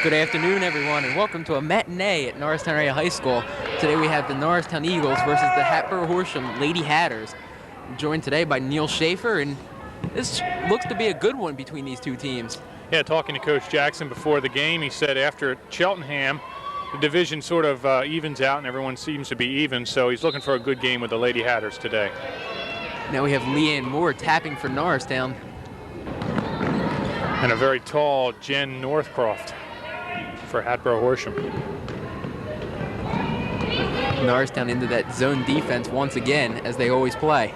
Good afternoon, everyone, and welcome to a matinee at Norristown Area High School. Today we have the Norristown Eagles versus the Hatboro Horsham Lady Hatters. I'm joined today by Neil Schaefer, and this looks to be a good one between these two teams. Yeah, talking to Coach Jackson before the game, he said after Cheltenham, the division sort of evens out and everyone seems to be even, so he's looking for a good game with the Lady Hatters today. Now we have Leanne Moore tapping for Norristown. And a very tall Jen Northcroft for Hatboro Horsham. Norristown into that zone defense once again, as they always play.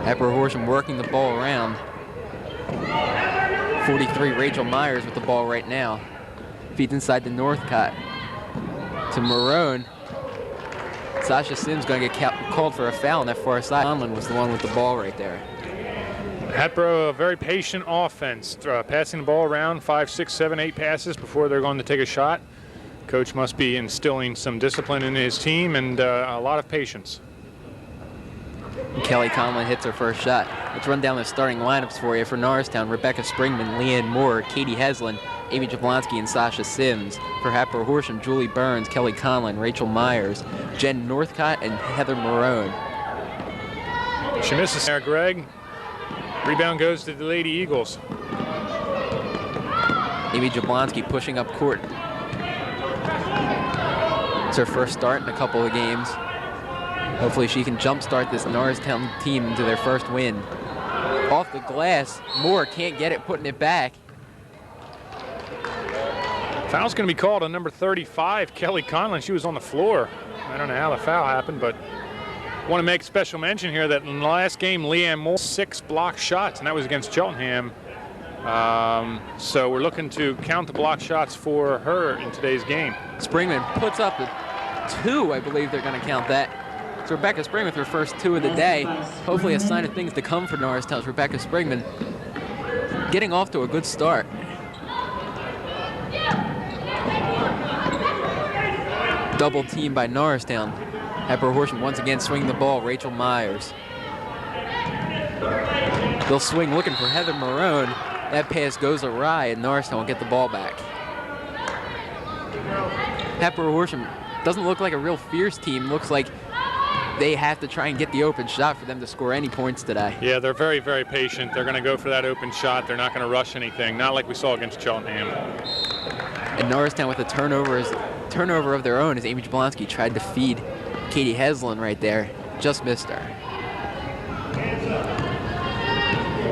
Hatboro Horsham working the ball around. 43, Rachel Myers with the ball right now. Feeds inside to Northcott. To Marone. Sasha Sims going to get called for a foul on that far side. Conlon was the one with the ball right there. Hatboro, a very patient offense, passing the ball around 5, 6, 7, 8 passes before they're going to take a shot. Coach must be instilling some discipline in his team and a lot of patience. Kelly Conlon hits her first shot. Let's run down the starting lineups for you. For Norristown, Rebecca Springman, Leanne Moore, Katie Heslin, Amy Jablonski, and Sasha Sims. For Hatboro Horsham, Julie Burns, Kelly Conlon, Rachel Myers, Jen Northcott, and Heather Marone. She misses there, Greg. Rebound goes to the Lady Eagles. Amy Jablonski pushing up court. It's her first start in a couple of games. Hopefully she can jumpstart this Norristown team into their first win. Off the glass, Moore can't get it, putting it back. Foul's going to be called on number 35, Kelly Conlon. She was on the floor. I don't know how the foul happened, but I want to make special mention here that in the last game, Leanne Moore 6 block shots, and that was against Cheltenham. So we're looking to count the block shots for her in today's game. Springman puts up the 2, I believe they're going to count that. It's Rebecca Springman with her first 2 of the day. Hopefully a sign of things to come for Norristown's Rebecca Springman. Getting off to a good start. Double team by Norristown. Hatboro Horsham once again swinging the ball, Rachel Myers. They'll swing looking for Heather Marone. That pass goes awry and Norristown will get the ball back. Hatboro Horsham doesn't look like a real fierce team. Looks like they have to try and get the open shot for them to score any points today. Yeah, they're very, very patient. They're going to go for that open shot. They're not going to rush anything, not like we saw against Cheltenham. And Norristown with a turnover of their own as Amy Jablonski tried to feed Katie Heslin right there. Just missed her.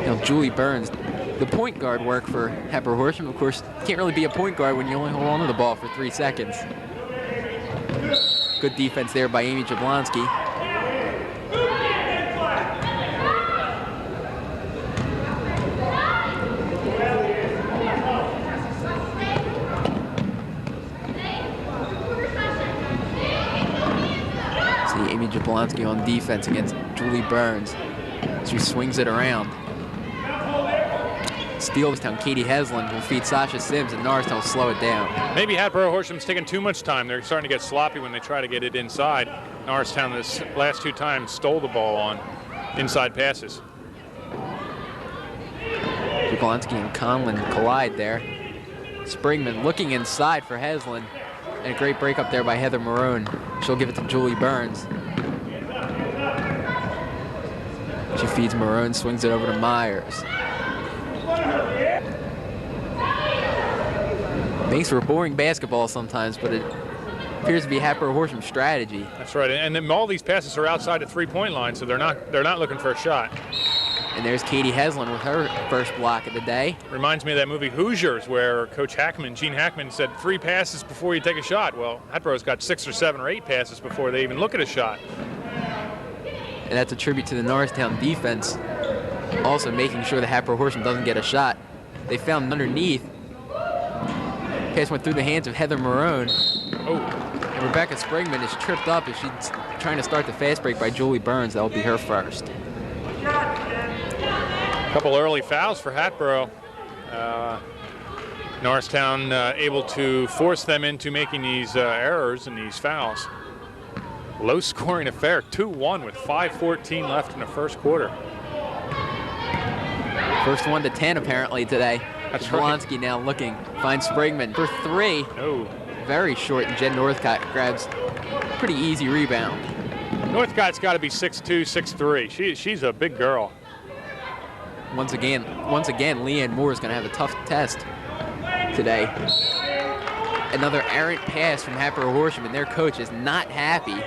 Now Julie Burns, the point guard work for Hatboro Horsham. Of course, can't really be a point guard when you only hold on to the ball for 3 seconds. Good defense there by Amy Jablonski. Amy Jablonski on defense against Julie Burns. She swings it around. Steals down. Katie Heslin will feed Sasha Sims, and Norristown will slow it down. Maybe Hatboro Horsham's taking too much time. They're starting to get sloppy when they try to get it inside. Norristown this last 2 times stole the ball on inside passes. Jablonski and Conlon collide there. Springman looking inside for Heslin. And a great break up there by Heather Marone. She'll give it to Julie Burns. She feeds Marone, swings it over to Myers. Makes for boring basketball sometimes, but it appears to be Hatboro Horsham's strategy. That's right, and then all these passes are outside the 3-point line, so they're not looking for a shot. And there's Katie Heslin with her first block of the day. Reminds me of that movie Hoosiers, where Coach Gene Hackman said 3 passes before you take a shot. Well, Hatboro's got 6 or 7 or 8 passes before they even look at a shot. And that's a tribute to the Norristown defense, also making sure that Hatboro Horsham doesn't get a shot. They found underneath. Pass went through the hands of Heather Marone. Oh. And Rebecca Springman is tripped up as she's trying to start the fast break by Julie Burns. That will be her first. A couple early fouls for Hatboro. Norristown able to force them into making these errors and these fouls. Low-scoring affair, 2-1 with 5:14 left in the first quarter. First 1 to 10 apparently today. That's Jablonski now looking, finds Springman for 3. Oh. Very short, and Jen Northcott grabs a pretty easy rebound. Northcott's got to be 6'2", 6'3". She's a big girl. Once again, Leanne Moore is going to have a tough test today. Another errant pass from Hatboro Horsham, and their coach is not happy.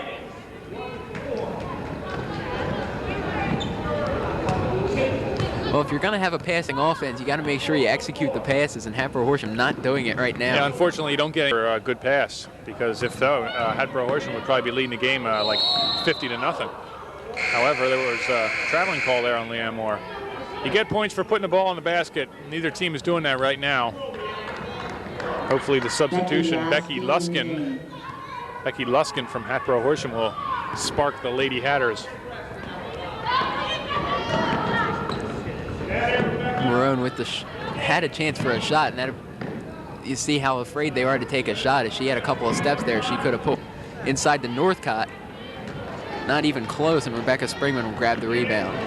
Well, if you're going to have a passing offense, you got to make sure you execute the passes, and Hatboro Horsham not doing it right now. Yeah, unfortunately, you don't get a good pass, because if so, Hatboro Horsham would probably be leading the game like 50-0. However, there was a traveling call there on Leanne Moore. You get points for putting the ball in the basket. Neither team is doing that right now. Hopefully the substitution, Becky Luskin from Hatboro Horsham, will spark the Lady Hatters. Marone with the had a chance for a shot, and that, you see how afraid they are to take a shot. If she had a couple of steps there, she could have put inside the Northcott. Not even close, and Rebecca Springman will grab the rebound.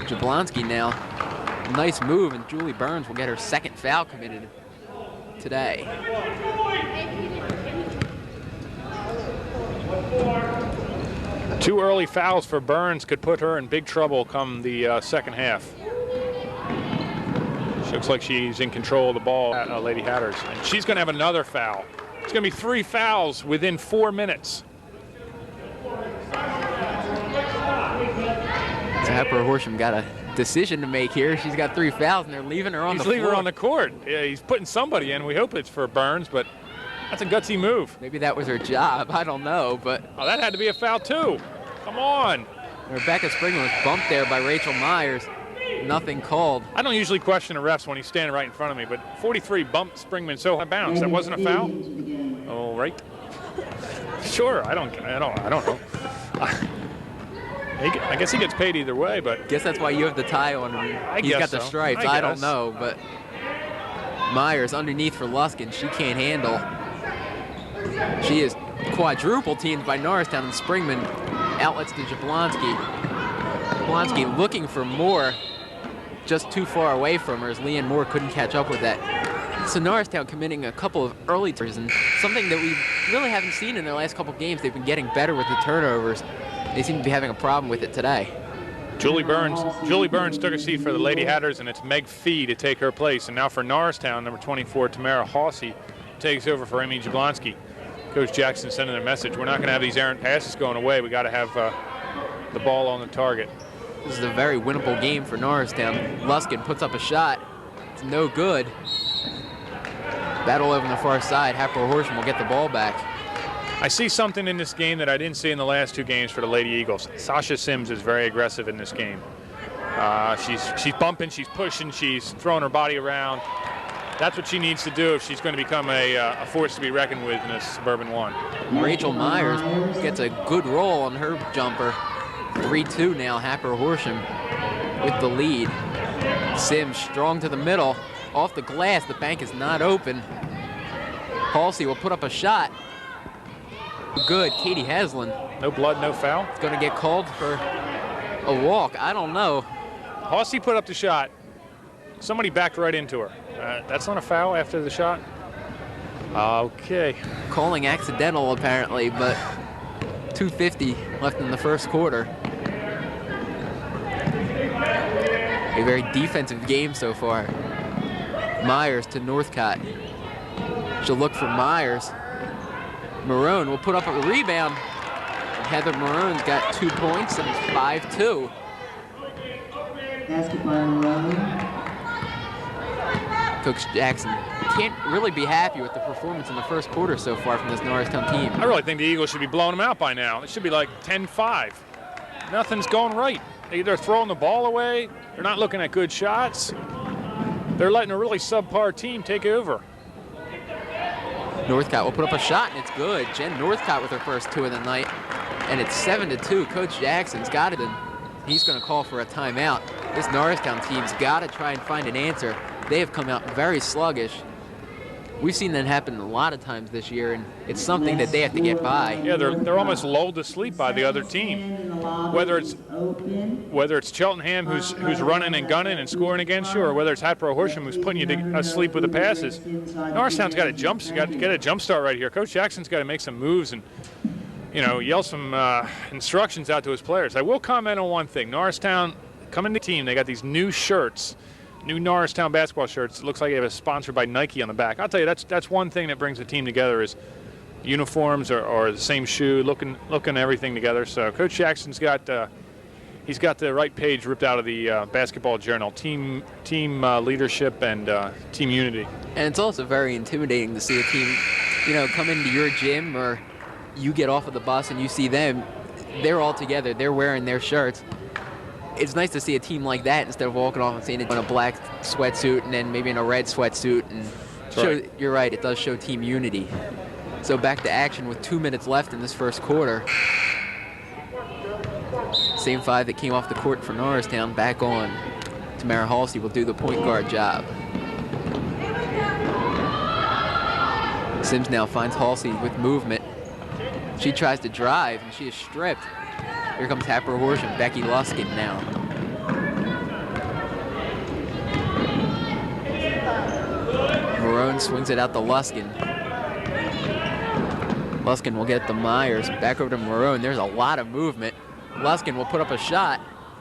Jablonski now, nice move, and Julie Burns will get her second foul committed today. Two early fouls for Burns could put her in big trouble come the second half. She looks like she's in control of the ball at Lady Hatters. And she's going to have another foul. It's going to be 3 fouls within 4 minutes. So Hatboro Horsham got a decision to make here. She's got 3 fouls, and they're leaving her on the floor. He's leaving her on the court. Yeah, he's putting somebody in. We hope it's for Burns, but that's a gutsy move. Maybe that was her job. I don't know, but... Oh, that had to be a foul, too. Come on. Rebecca Springman was bumped there by Rachel Myers. Nothing called. I don't usually question the refs when he's standing right in front of me, but 43 bumped Springman so out of bounds. That wasn't a foul? Oh, right. Sure, I don't know. I guess he gets paid either way, but... Guess that's why you have the tie on him. He's got the stripes. I don't know, but... Myers underneath for Luskin. She can't handle. She is quadruple teamed by Norristown, and Springman outlets to Jablonski. Jablonski looking for Moore, just too far away from her, as Leanne Moore couldn't catch up with that. So Norristown committing a couple of early turnovers, and something that we really haven't seen in their last couple games. They've been getting better with the turnovers. They seem to be having a problem with it today. Julie Burns took a seat for the Lady Hatters, and it's Meg Fee to take her place. And now for Norristown, number 24, Tamara Hawsey, takes over for Amy Jablonski. Coach Jackson sending a message. We're not going to have these errant passes going away. We got to have the ball on the target. This is a very winnable game for Norristown. Luskin puts up a shot. It's no good. Battle over on the far side. Hatboro Horsham will get the ball back. I see something in this game that I didn't see in the last 2 games for the Lady Eagles. Sasha Sims is very aggressive in this game. She's bumping, she's pushing, she's throwing her body around. That's what she needs to do if she's going to become a force to be reckoned with in this Suburban 1. Rachel Myers gets a good roll on her jumper. 3-2 now, Hatboro Horsham with the lead. Sims strong to the middle. Off the glass, the bank is not open. Halsey will put up a shot. Good, Katie Haslam. No blood, no foul. It's going to get called for a walk. I don't know. Hawsey put up the shot. Somebody backed right into her. That's not a foul after the shot? Okay. Calling accidental, apparently, but 2:50 left in the first quarter. A very defensive game so far. Myers to Northcott. She'll look for Myers. Marone will put up a rebound. Heather Marone's got 2 points, and it's 5-2. Basketball Marone. Coach Jackson can't really be happy with the performance in the first quarter so far from this Norristown team. I really think the Eagles should be blowing them out by now. It should be like 10-5. Nothing's going right. They're throwing the ball away. They're not looking at good shots. They're letting a really subpar team take over. Northcott will put up a shot, and it's good. Jen Northcott with her first 2 of the night, and it's 7-2. Coach Jackson's got it, and he's going to call for a timeout. This Norristown team's got to try and find an answer. They have come out very sluggish. We've seen that happen a lot of times this year, and it's something that they have to get by. Yeah, they're almost lulled to sleep by the other team. Whether it's Cheltenham who's running and gunning and scoring against you, or whether it's Hatboro Horsham who's putting you to sleep with the passes, Norristown's got to get a jump start right here. Coach Jackson's got to make some moves and yell some instructions out to his players. I will comment on one thing. Norristown coming to the team, they got these new shirts. New Norristown basketball shirts. It looks like they have a sponsored by Nike on the back. I'll tell you, that's one thing that brings the team together is uniforms or the same shoe, looking everything together. So Coach Jackson's got he's got the right page ripped out of the basketball journal. Team leadership and team unity. And it's also very intimidating to see a team, come into your gym or you get off of the bus and you see them. They're all together. They're wearing their shirts. It's nice to see a team like that instead of walking off and seeing it in a black sweatsuit and then maybe in a red sweatsuit. And you're right, it does show team unity. So back to action with 2 minutes left in this first quarter. Same five that came off the court for Norristown back on. Tamara Halsey will do the point guard job. Sims now finds Halsey with movement. She tries to drive and she is stripped. Here comes Hatboro Horsham, Becky Luskin now. Marone swings it out to Luskin. Luskin will get the Myers. Back over to Marone. There's a lot of movement. Luskin will put up a shot.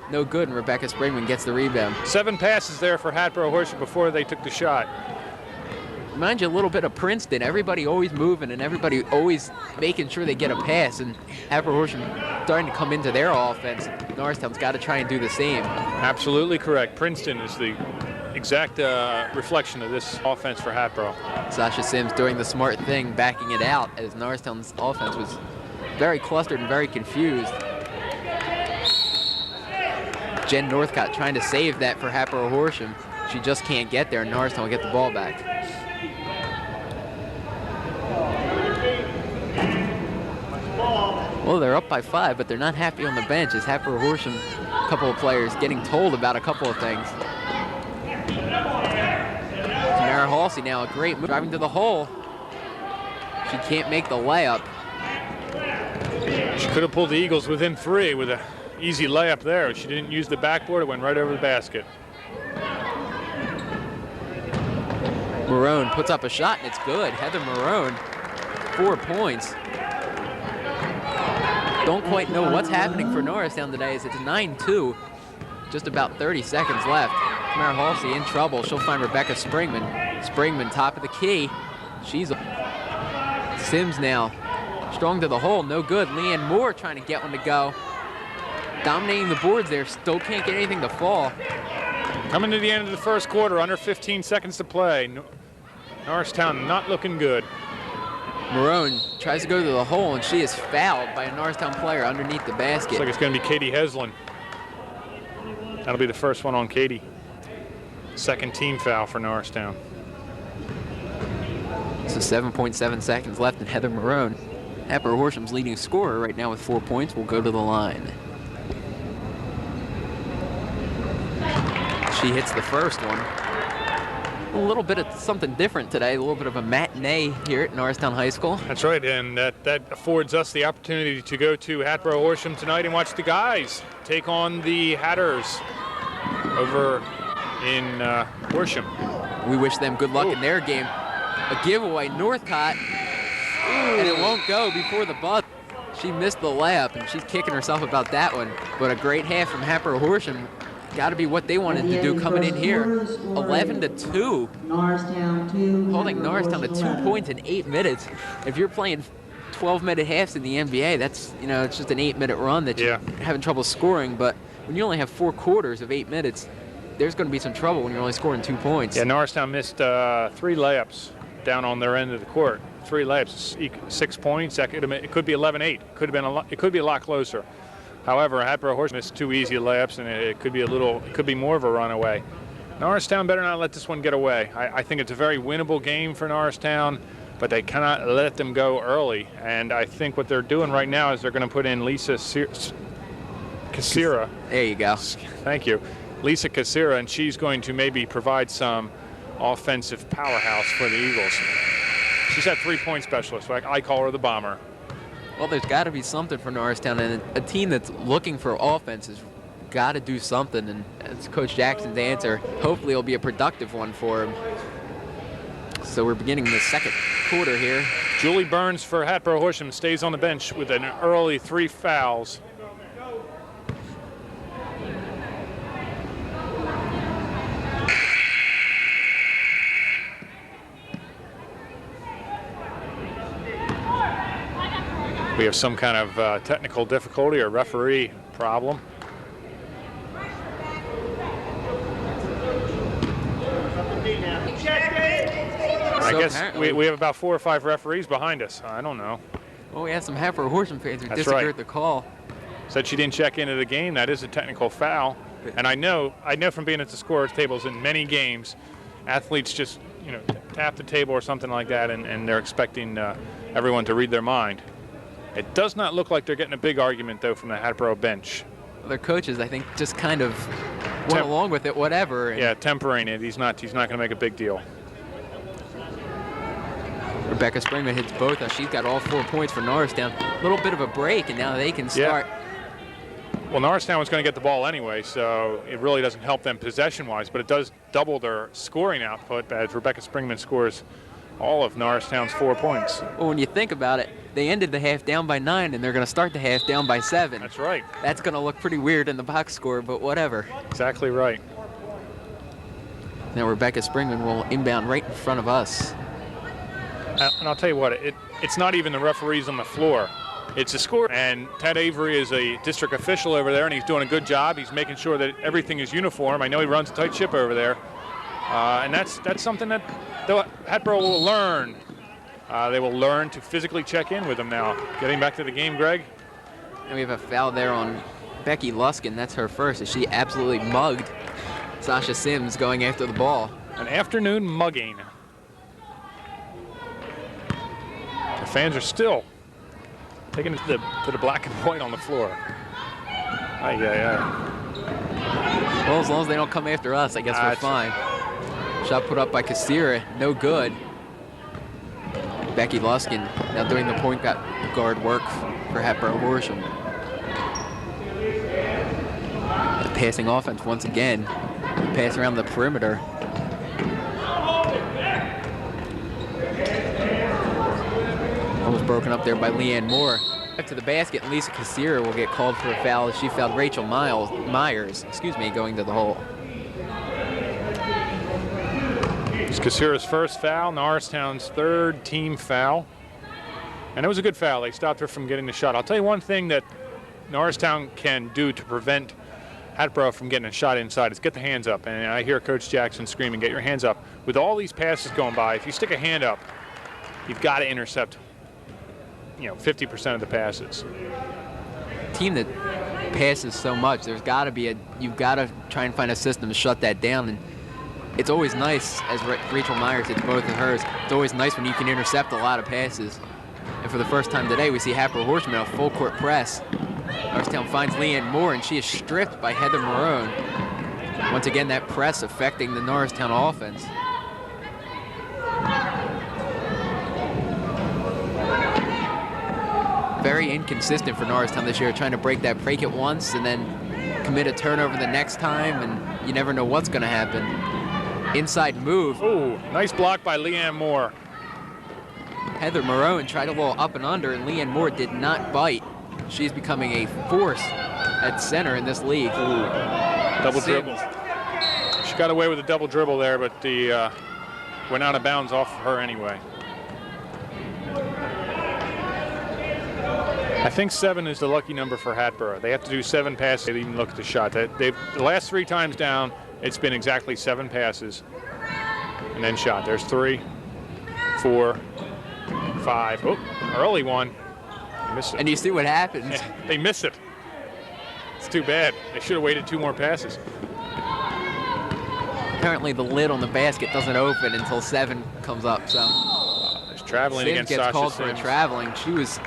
No good, and Rebecca Springman gets the rebound. 7 passes there for Hatboro Horsham before they took the shot. Reminds you a little bit of Princeton. Everybody always moving and everybody always making sure they get a pass. And Hatboro Horsham starting to come into their offense. Norristown's got to try and do the same. Absolutely correct. Princeton is the exact reflection of this offense for Hatboro. Sasha Sims doing the smart thing, backing it out as Norristown's offense was very clustered and very confused. Jen Northcott trying to save that for Hatboro Horsham. She just can't get there, and Norristown will get the ball back. Well, they're up by 5, but they're not happy on the bench as Hatboro Horsham, a couple of players getting told about a couple of things. Tamara Halsey now, a great move, driving to the hole. She can't make the layup. She could have pulled the Eagles within 3 with an easy layup there. She didn't use the backboard, it went right over the basket. Marone puts up a shot, and it's good. Heather Marone, 4 points. Don't quite know what's happening for Norristown today as it's 9-2. Just about 30 seconds left. Tamara Halsey in trouble. She'll find Rebecca Springman. Springman, top of the key. She's Sims now. Strong to the hole, no good. Leanne Moore trying to get one to go. Dominating the boards there, still can't get anything to fall. Coming to the end of the first quarter, under 15 seconds to play. Norristown not looking good. Marone tries to go to the hole, and she is fouled by a Norristown player underneath the basket. Looks like it's going to be Katie Heslin. That'll be the first one on Katie. Second team foul for Norristown. So 7.7 seconds left, and Heather Marone, Hatboro Horsham's leading scorer right now with 4 points, will go to the line. She hits the first one. A little bit of something different today, a little bit of a matinee here at Norristown High School. That's right, and that affords us the opportunity to go to Hatboro Horsham tonight and watch the guys take on the Hatters over in Horsham. We wish them good luck in their game. A giveaway, Northcott, and it won't go before the buzzer. She missed the layup, and she's kicking herself about that one. But a great half from Hatboro Horsham. Got to be what they wanted to do coming in here. 11-2. Holding Norristown to 2 points in 8 minutes. If you're playing 12-minute halves in the NBA, that's, it's just an 8-minute run that you're having trouble scoring. But when you only have 4 quarters of 8 minutes, there's going to be some trouble when you're only scoring 2 points. Yeah, Norristown missed 3 layups down on their end of the court. 3 layups, 6 points. It could be 11-8. It could be a lot closer. However, Hatboro Horsham missed 2 easy layups, and it could be more of a runaway. Norristown better not let this one get away. I think it's a very winnable game for Norristown, but they cannot let them go early. And I think what they're doing right now is they're going to put in Lisa Casira. There you go. Thank you. Lisa Casira, and she's going to maybe provide some offensive powerhouse for the Eagles. She's that three-point specialist. So I call her the Bomber. Well, there's got to be something for Norristown, and a team that's looking for offense has got to do something, and that's Coach Jackson's answer. Hopefully it'll be a productive one for him. So we're beginning the second quarter here. Julie Burns for Hatboro Horsham stays on the bench with an early 3 fouls. We have some kind of technical difficulty or referee problem. I guess we have about 4 or 5 referees behind us. I don't know. Well, we have some Hatboro Horsham fans who That's disagree right. with the call. Said she didn't check into the game. That is a technical foul. And I know from being at the scorer's tables in many games, athletes just tap the table or something like that, and they're expecting everyone to read their mind. It does not look like they're getting a big argument, though, from the Hatboro bench. Their coaches, I think, just kind of went along with it, whatever. Yeah, tempering it. He's not going to make a big deal. Rebecca Springman hits both. She's got all 4 points for Norristown. A little bit of a break, and now they can start. Yeah. Well, Norristown was going to get the ball anyway, so it really doesn't help them possession-wise, but it does double their scoring output as Rebecca Springman scores all of Norristown's 4 points. Well, when you think about it, they ended the half down by 9, and they're going to start the half down by 7. That's right. That's going to look pretty weird in the box score, but whatever. Exactly right. Now Rebecca Springman will inbound right in front of us. And I'll tell you what, it's not even the referees on the floor. It's the score. And Ted Avery is a district official over there, and he's doing a good job. He's making sure that everything is uniform. I know he runs a tight ship over there. And that's something that Hatboro will learn. They will learn to physically check in with them now. Getting back to the game, Greg. And we have a foul there on Becky Luskin. That's her first, as she absolutely mugged Sasha Sims going after the ball. An afternoon mugging. The fans are still taking it to the black and white on the floor. Well, as long as they don't come after us, I guess we're fine. Shot put up by Kasira, no good. Becky Luskin now doing the point guard work for Hatboro Horsham. The passing offense once again. Pass around the perimeter. Almost broken up there by Leanne Moore. Back to the basket, and Lisa Kasira will get called for a foul as she fouled Rachel Myers, going to the hole. It's Kasira's first foul, Norristown's 3rd team foul. And it was a good foul. They stopped her from getting the shot. I'll tell you one thing that Norristown can do to prevent Hatboro from getting a shot inside is get the hands up. And I hear Coach Jackson screaming, get your hands up. With all these passes going by, if you stick a hand up, you've got to intercept 50% of the passes. Team that passes so much, there's got to be you've got to try and find a system to shut that down. And it's always nice, as Rachel Myers hits both of hers, it's always nice when you can intercept a lot of passes. And for the first time today, we see Hatboro Horsham in a full court press. Norristown finds Leanne Moore, and she is stripped by Heather Marone. Once again, that press affecting the Norristown offense. Very inconsistent for Norristown this year, trying to break it once and then commit a turnover the next time, and you never know what's going to happen. Inside move. Ooh, nice block by Leanne Moore. Heather Marone tried a little up and under, and Leanne Moore did not bite. She's becoming a force at center in this league. Ooh, double dribble. She got away with a double dribble there, but the went out of bounds off of her anyway. I think 7 is the lucky number for Hatboro. They have to do 7 passes. They even look at the shot. The last 3 times down, it's been exactly 7 passes and then shot. There's 3, 4, 5. Oh, early one. They missed it. And you see what happens. Yeah, they miss it. It's too bad. They should have waited 2 more passes. Apparently the lid on the basket doesn't open until 7 comes up. So there's traveling Sims against gets Sasha called Sims. for a traveling. She was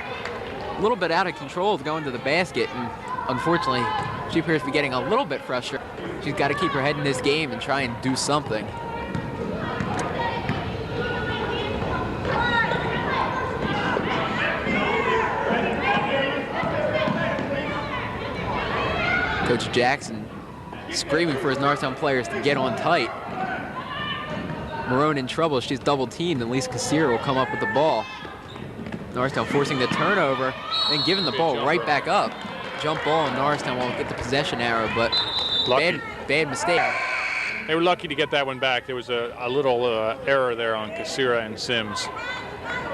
a little bit out of control going to the basket, and unfortunately she appears to be getting a little bit frustrated. She's got to keep her head in this game and try and do something. Coach Jackson screaming for his Norristown players to get on tight. Marone in trouble. She's double teamed, and Lisa Kassir will come up with the ball. Norristown forcing the turnover and giving the ball right back up. Jump ball, and Norristown won't get the possession arrow, but bad mistake. They were lucky to get that one back. There was a little error there on Kassira and Sims.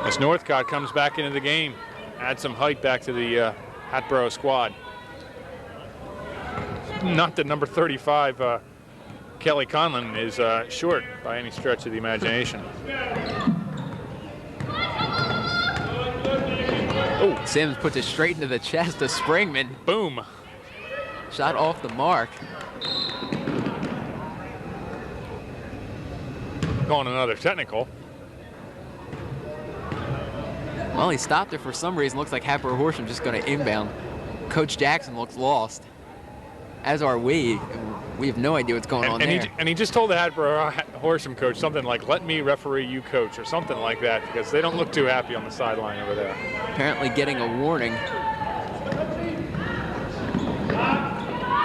As Northcott comes back into the game, add some height back to the Hatboro squad. Not that number 35, Kelly Conlon, is short by any stretch of the imagination. Oh, Sims puts it straight into the chest of Springman. Boom. Shot off the mark. Calling another technical. Well, he stopped it for some reason. Looks like Hatboro Horsham just going to inbound. Coach Jackson looks lost, as are we. We have no idea what's going on there. And he just told the Hatboro Horsham coach something like, "Let me referee, you coach," or something like that, because they don't look too happy on the sideline over there. Apparently getting a warning.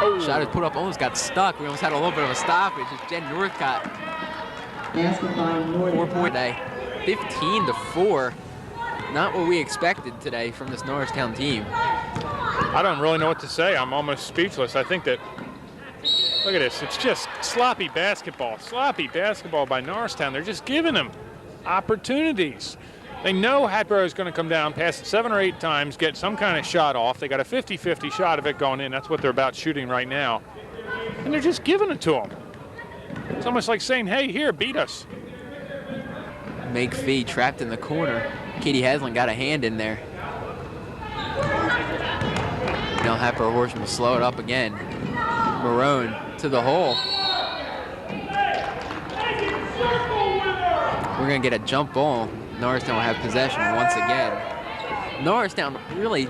Oh. Shot is put up, almost got stuck. We almost had a little bit of a stoppage. It's Jen Northcott. 4-point day, 15-4. Not what we expected today from this Norristown team. I don't really know what to say. I'm almost speechless. I think that, look at this. It's just sloppy basketball. Sloppy basketball by Norristown. They're just giving them opportunities. They know Hatboro is going to come down, pass it 7 or 8 times, get some kind of shot off. They got a 50-50 shot of it going in. That's what they're about shooting right now. And they're just giving it to them. It's almost like saying, "Hey, here, beat us." Meg Fee trapped in the corner. Katie Haslam got a hand in there. Now Hatboro Horsham will slow it up again. Marone to the hole. We're going to get a jump ball. Norristown will have possession once again. Norristown really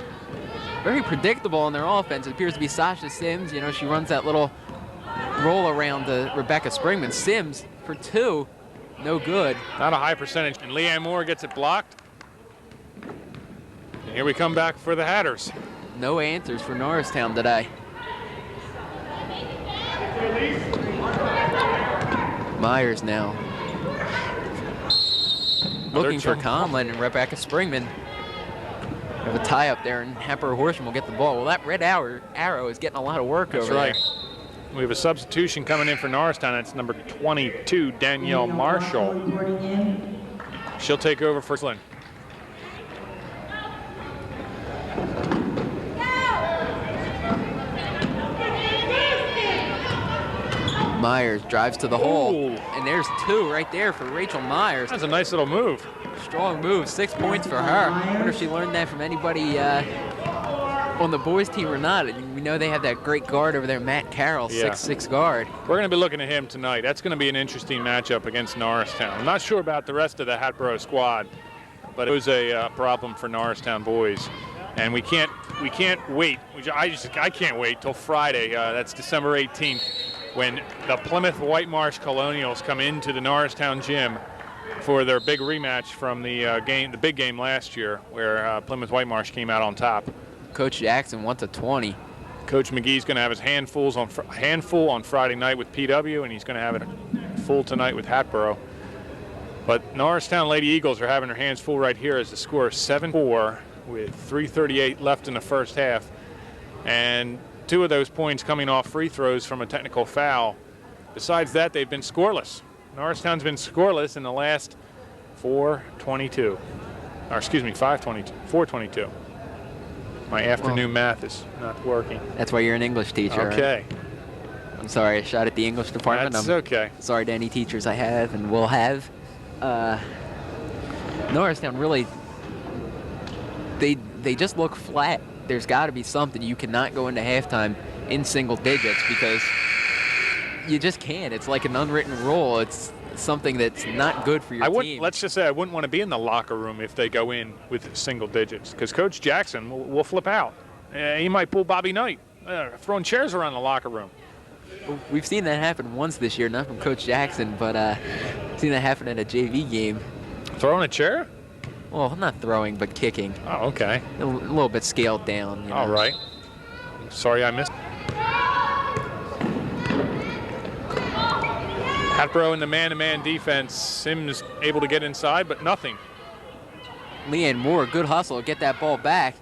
very predictable in their offense. It appears to be Sasha Sims. You know, she runs that little roll around to Rebecca Springman. Sims for 2. No good. Not a high percentage. And Leanne Moore gets it blocked. And here we come back for the Hatters. No answers for Norristown today. Myers now. Looking for Conlon and Rebecca Springman. We have a tie up there, and Hatboro Horsham will get the ball. Well, that red arrow is getting a lot of work over there. That's right. We have a substitution coming in for Norristown. That's number 22, Danielle Marshall. She'll take over for Flynn. Myers drives to the hole, Ooh. and there's 2 right there for Rachel Myers. That's a nice little move. Strong move, 6 points for her. I wonder if she learned that from anybody on the boys team or not. We know they have that great guard over there, Matt Carroll, 6'6" guard. We're going to be looking at him tonight. That's going to be an interesting matchup against Norristown. I'm not sure about the rest of the Hatboro squad, but it was a problem for Norristown boys. And we can't wait. I can't wait till Friday. That's December 18th. When the Plymouth Whitemarsh Colonials come into the Norristown gym for their big rematch from the big game last year, where Plymouth Whitemarsh came out on top. Coach Jackson wants a 20. Coach McGee's going to have his handful on Friday night with PW, and he's going to have it full tonight with Hatboro. But Norristown Lady Eagles are having their hands full right here as the score is 7-4 with 3:38 left in the first half. And 2 of those points coming off free throws from a technical foul. Besides that, they've been scoreless. Norristown's been scoreless in the last 4:22. Or excuse me, 4:22. My afternoon math is not working. That's why you're an English teacher. Okay. Right? I'm sorry I shot at the English department. That's I'm okay. sorry to any teachers I have and will have. Norristown really, they just look flat. There's got to be something. You cannot go into halftime in single digits because you just can't. It's like an unwritten rule. It's something that's not good for your team. Let's just say I wouldn't want to be in the locker room if they go in with single digits, because Coach Jackson will flip out. He might pull Bobby Knight, throwing chairs around the locker room. We've seen that happen once this year, not from Coach Jackson, but seen that happen at a JV game. Throwing a chair? Well, not throwing, but kicking. Oh, okay. A little bit scaled down. You know? All right. I'm sorry I missed. Hatboro in the man-to-man defense. Sims able to get inside, but nothing. Leanne Moore, good hustle, get that ball back.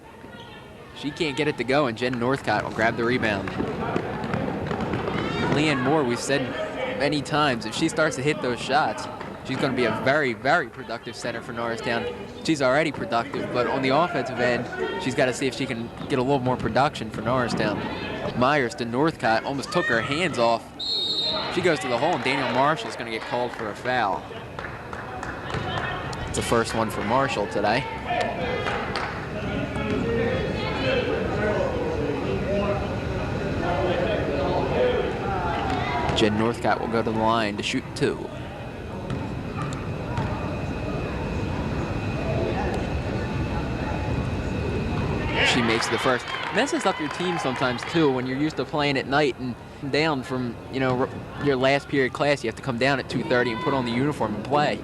She can't get it to go, and Jen Northcott will grab the rebound. Leanne Moore, we've said many times, if she starts to hit those shots, she's going to be a very, very productive center for Norristown. She's already productive, but on the offensive end, she's got to see if she can get a little more production for Norristown. Myers to Northcott, almost took her hands off. She goes to the hole, and Daniel Marshall's going to get called for a foul. It's the first one for Marshall today. Jen Northcott will go to the line to shoot 2. She makes the first. Messes up your team sometimes too when you're used to playing at night and down from, you know, your last period class. You have to come down at 2:30 and put on the uniform and play.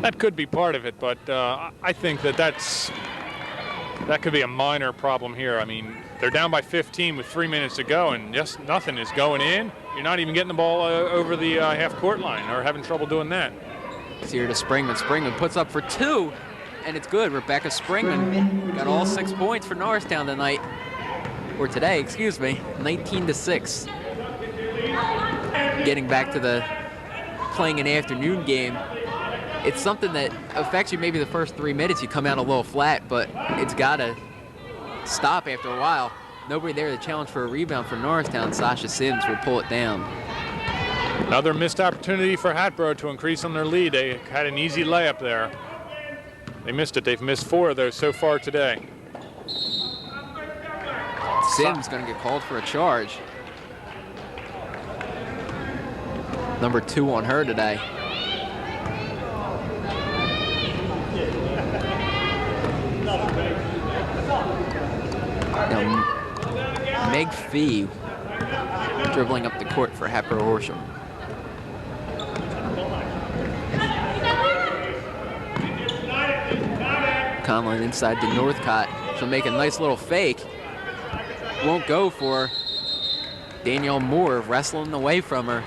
That could be part of it, but I think that could be a minor problem here. I mean, they're down by 15 with 3 minutes to go, and just nothing is going in. You're not even getting the ball over the half-court line, or having trouble doing that. It's here to Springman. Springman puts up for 2, and it's good. Rebecca Springman got all 6 points for Norristown tonight, or today, excuse me, 19-6. Getting back to the playing an afternoon game, it's something that affects you maybe the first 3 minutes. You come out a little flat, but it's got to stop after a while. Nobody there to challenge for a rebound for Norristown. Sasha Sims will pull it down. Another missed opportunity for Hatboro to increase on their lead. They had an easy layup there. They missed it. They've missed 4 of those so far today. Sims going to get called for a charge. Number 2 on her today. Now, Meg Fee dribbling up the court for Hatboro Horsham. Conlon inside to Northcott. She'll make a nice little fake. Won't go for Danielle Moore wrestling away from her.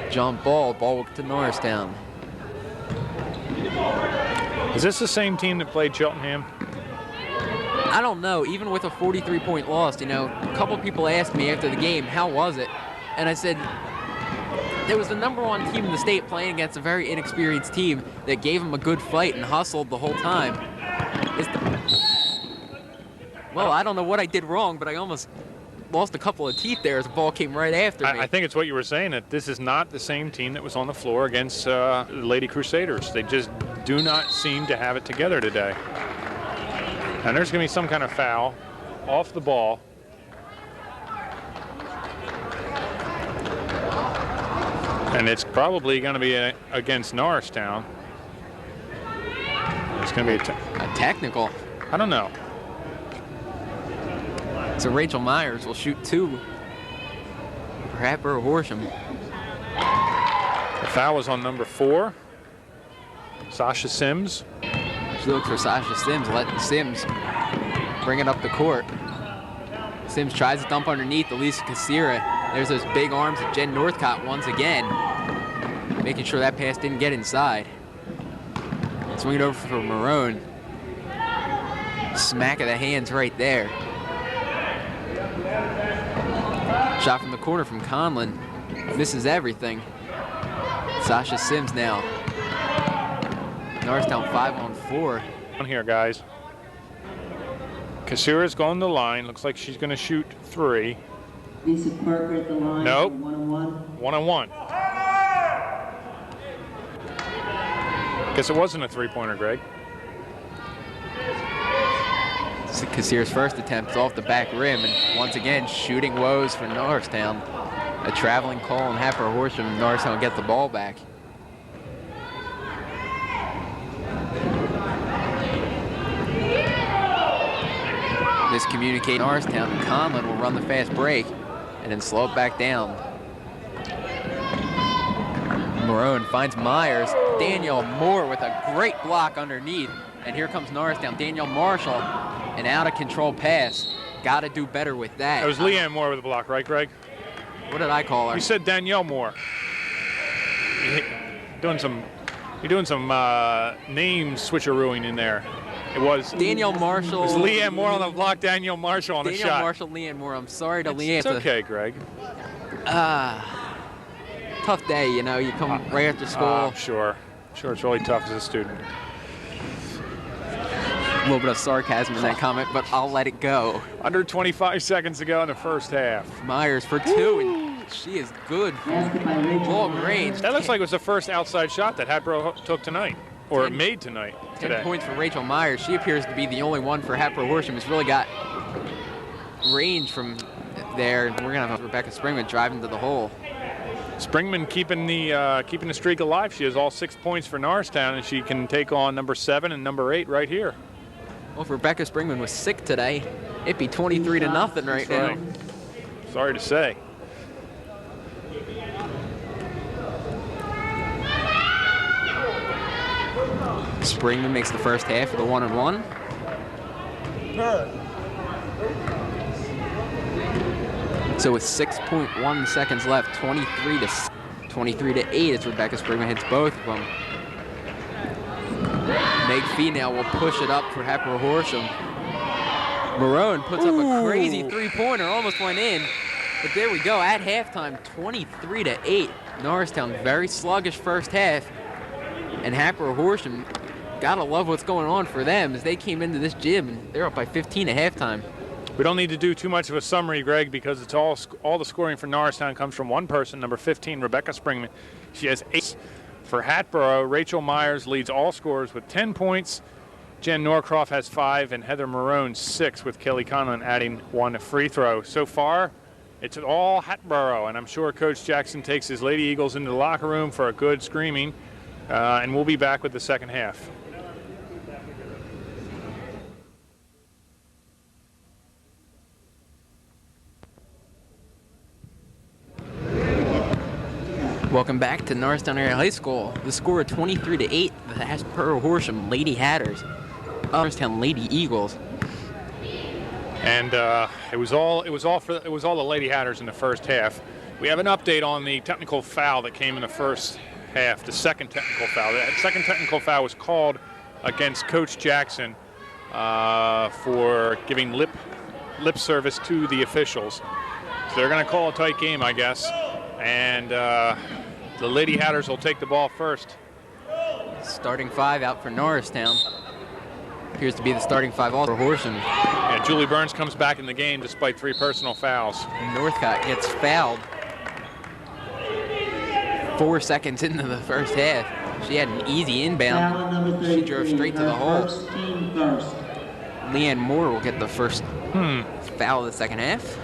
Jump ball to Norristown. Is this the same team that played Cheltenham? I don't know. Even with a 43-point loss, you know, a couple people asked me after the game, how was it? And I said, there was the #1 team in the state playing against a very inexperienced team that gave them a good fight and hustled the whole time. Well, I don't know what I did wrong, but I almost lost a couple of teeth there as the ball came right after me. I think it's what you were saying, that this is not the same team that was on the floor against the Lady Crusaders. They just do not seem to have it together today. And there's going to be some kind of foul off the ball. And it's probably going to be against Norristown. It's going to be a technical. I don't know. So Rachel Myers will shoot 2 for Hatboro Horsham. The foul was on number 4, Sasha Sims. She looks for Sasha Sims, letting Sims bring it up the court. Sims tries to dump underneath Elisa Casira. There's those big arms of Jen Northcott once again, making sure that pass didn't get inside. Swing it over for Marone. Smack of the hands right there. Shot from the corner from Conlon. Misses everything. Sasha Sims now. Norristown 5-on-4. On here, guys. Casira's going to the line. Looks like she's going to shoot 3. Lisa Parker at the line. Nope. 1-on-1. 1-on-1. Guess it wasn't a 3-pointer, Greg. Casira's first attempt is off the back rim, and once again, shooting woes for Norristown. A traveling call on Hatboro Horsham. Norristown will get the ball back. Miscommunicate Norristown, and Conlon will run the fast break and then slow it back down. Marone finds Myers. Danielle Moore with a great block underneath. And here comes Norristown. Danielle Marshall, an out-of-control pass. Got to do better with that. That was Leanne Moore with the block, right, Greg? What did I call her? You said Danielle Moore. doing some name switcherooing in there. It was Danielle Marshall. It was Leanne Moore on the block. Danielle Marshall on the shot. Danielle Marshall, Leanne Moore. I'm sorry to Leanne. It's okay, Greg. Tough day, you know. You come right after school. Sure, it's really tough as a student. A little bit of sarcasm in that comment, but I'll let it go. Under 25 seconds to go in the first half. Myers for 2, and she is good from long range. That looks like it was the first outside shot that Hatboro took tonight, or made tonight. 10 points for Rachel Myers. She appears to be the only one for Hatboro Horsham who's really got range from there. We're gonna have Rebecca Springman driving to the hole. Springman keeping the streak alive. She has all 6 points for Norristown, and she can take on number 7 and number 8 right here. Well, if Rebecca Springman was sick today, it'd be 23-0 right now. Right. Sorry to say. Springman makes the first half of the 1-1. So with 6.1 seconds left, 23-8 as Rebecca Springman hits both of them. Meg Fee now will push it up for Hatboro Horsham. Marone puts up a crazy three-pointer, almost went in. But there we go, at halftime, 23-8. Norristown, very sluggish first half. And Hatboro Horsham, gotta love what's going on for them as they came into this gym and they're up by 15 at halftime. We don't need to do too much of a summary, Greg, because it's all the scoring for Norristown comes from one person, number 15, Rebecca Springman. She has 8. For Hatboro, Rachel Myers leads all scorers with 10 points. Jen Norcroft has 5, and Heather Marone 6, with Kelly Conlon adding 1 free throw. So far, it's all Hatboro, and I'm sure Coach Jackson takes his Lady Eagles into the locker room for a good screaming, and we'll be back with the second half. Welcome back to Norristown Area High School. The score of 23-8, the Hatboro Horsham Lady Hatters, Norristown Lady Eagles. And it was all the Lady Hatters in the first half. We have an update on the technical foul that came in the first half, the second technical foul. That second technical foul was called against Coach Jackson for giving lip service to the officials. So they're going to call a tight game, I guess. And the Lady Hatters will take the ball first. Starting 5 out for Norristown. Appears to be the starting 5 all for Horsham. Yeah, Julie Burns comes back in the game despite 3 personal fouls. Northcott gets fouled 4 seconds into the first half. She had an easy inbound. She drove straight to the hole. Leanne Moore will get the first foul of the second half.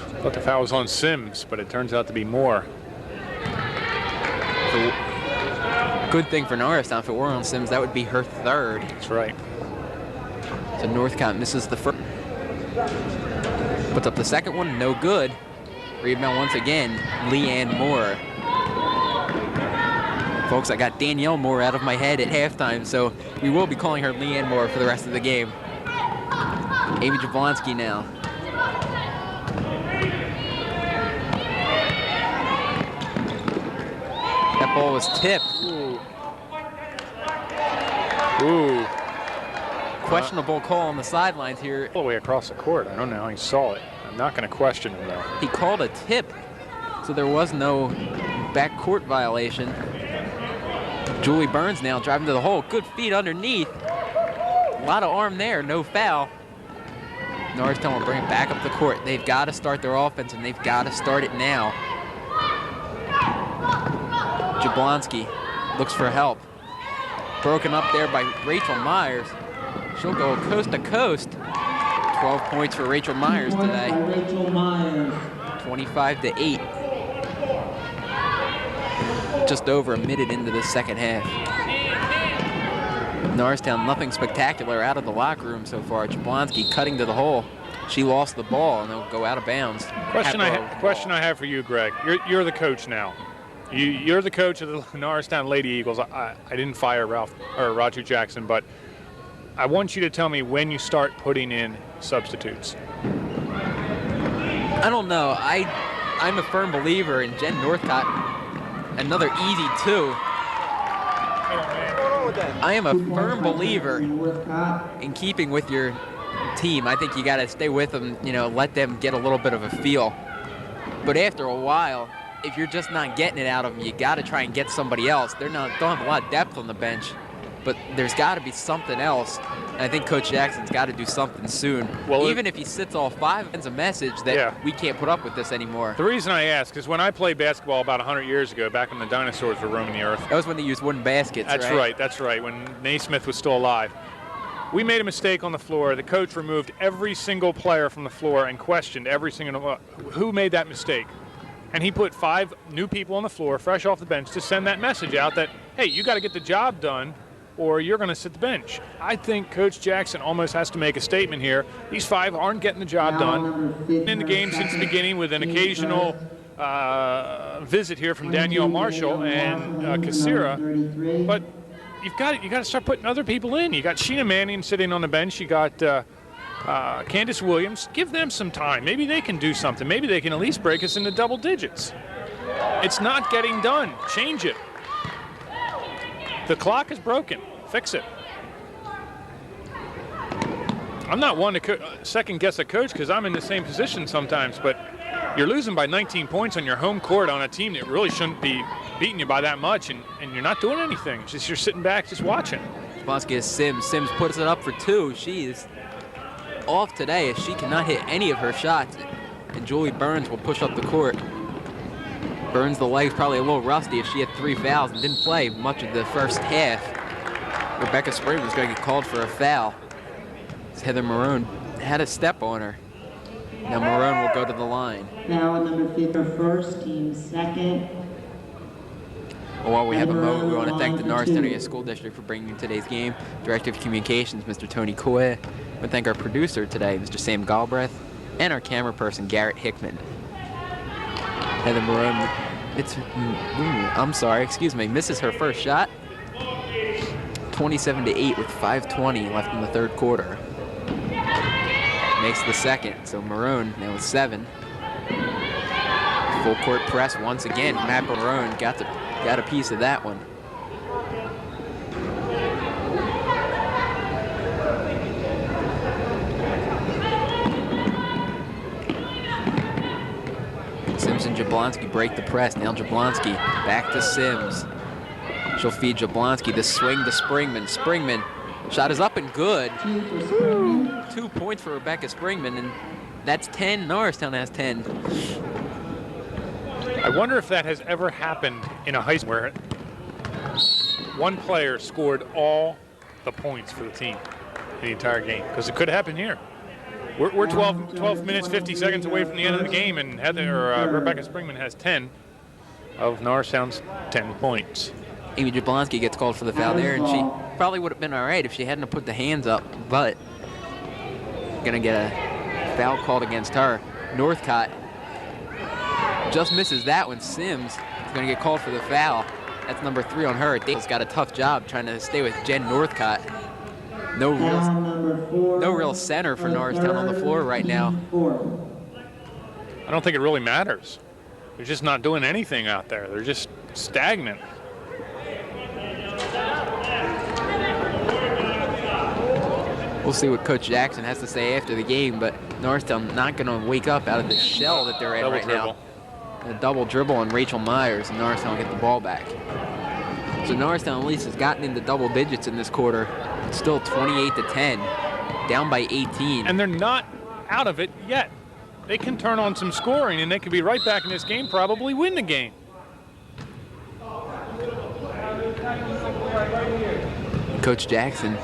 I thought the foul was on Sims, but it turns out to be Moore. So, good thing for Norristown. If it were on Sims, that would be her 3rd. That's right. So Northcott misses the first. Puts up the second one, no good. Rebound once again, Leanne Moore. Folks, I got Danielle Moore out of my head at halftime, so we will be calling her Leanne Moore for the rest of the game. Amy Jablonski now. That ball was tipped. Ooh. Questionable call on the sidelines here. All the way across the court. I don't know how he saw it. I'm not going to question him, though. He called a tip, so there was no backcourt violation. Julie Burns now driving to the hole. Good feet underneath. A lot of arm there, no foul. Norristown will bring it back up the court. They've got to start their offense, and they've got to start it now. Jablonski looks for help. Broken up there by Rachel Myers. She'll go coast to coast. 12 points for Rachel Myers today. 25-8. Just over a minute into the second half. Norristown, nothing spectacular out of the locker room so far. Jablonski cutting to the hole. She lost the ball, and they'll go out of bounds. Question I have for you, Greg. You're the coach now. You're the coach of the Norristown Lady Eagles. I didn't fire Roger Jackson, but I want you to tell me when you start putting in substitutes. I don't know. I'm a firm believer in Jen Northcott Another easy 2. I am a firm believer in keeping with your team. I think you got to stay with them, let them get a little bit of a feel. But after a while, if you're just not getting it out of them, you got to try and get somebody else. Don't have a lot of depth on the bench, but there's got to be something else. And I think Coach Jackson's got to do something soon. Well, even if he sits all 5, it's a message that we can't put up with this anymore. The reason I ask is when I played basketball about 100 years ago, back when the dinosaurs were roaming the earth. That was when they used wooden baskets, That's right, when Naismith was still alive. We made a mistake on the floor. The coach removed every single player from the floor and questioned every single who made that mistake. And he put 5 new people on the floor, fresh off the bench, to send that message out that, hey, you got to get the job done or you're going to sit the bench. I think Coach Jackson almost has to make a statement here. These 5 aren't getting the job done. In the game since the beginning with an occasional visit here from Danielle Marshall and Kassira. But you got to start putting other people in. You got Sheena Manning sitting on the bench. You got Candace Williams. Give them some time. Maybe they can do something. Maybe they can at least break us into double digits. It's not getting done. Change it. The clock is broken. Fix it. I'm not one to second guess a coach because I'm in the same position sometimes, but you're losing by 19 points on your home court on a team that really shouldn't be beating you by that much, and you're not doing anything. Just you're sitting back just watching. Jablonski is Sims. Sims puts it up for 2. She is off today as she cannot hit any of her shots, and Julie Burns will push up the court. Burns, the leg's probably a little rusty if she had 3 fouls and didn't play much of the first half. Rebecca Springman's going to get called for a foul. Heather Maroon had a step on her. Now Maroon will go to the line. Now number 50, first, team second. Well, while we have a moment, we want to thank the Norristown Area School District for bringing today's game. Director of Communications, Mr. Tony Coy. We want to thank our producer today, Mr. Sam Galbraith, and our camera person, Garrett Hickman. Heather Maroon, misses her first shot. 27-8 with 5:20 left in the third quarter. Makes the second, so Maroon now with 7. Full court press once again. Matt Maroon got a piece of that one. Sims and Jablonski break the press. Now Jablonski back to Sims. She'll feed Jablonski. The swing to Springman. Springman, shot is up and good. 2 points for Rebecca Springman, and that's 10. Norristown has 10. I wonder if that has ever happened in a high school where one player scored all the points for the team in the entire game, because it could happen here. We're 12 minutes, 50 seconds away from the end of the game, and Rebecca Springman has 10 of Norristown's 10 points. Amy Jablonski gets called for the foul there, and she probably would have been all right if she hadn't put the hands up, but gonna get a foul called against her. Northcott just misses that one. Sims is gonna get called for the foul. That's number 3 on her. Dale's got a tough job trying to stay with Jen Northcott. No real center for Norristown on the floor right now. I don't think it really matters. They're just not doing anything out there. They're just stagnant. We'll see what Coach Jackson has to say after the game, but Norristown not going to wake up out of the shell that they're in right now. A double dribble on Rachel Myers, and Norristown will get the ball back. So Norristown at least has gotten into double digits in this quarter. It's still 28-10, down by 18. And they're not out of it yet. They can turn on some scoring, and they could be right back in this game, probably win the game. Coach Jackson.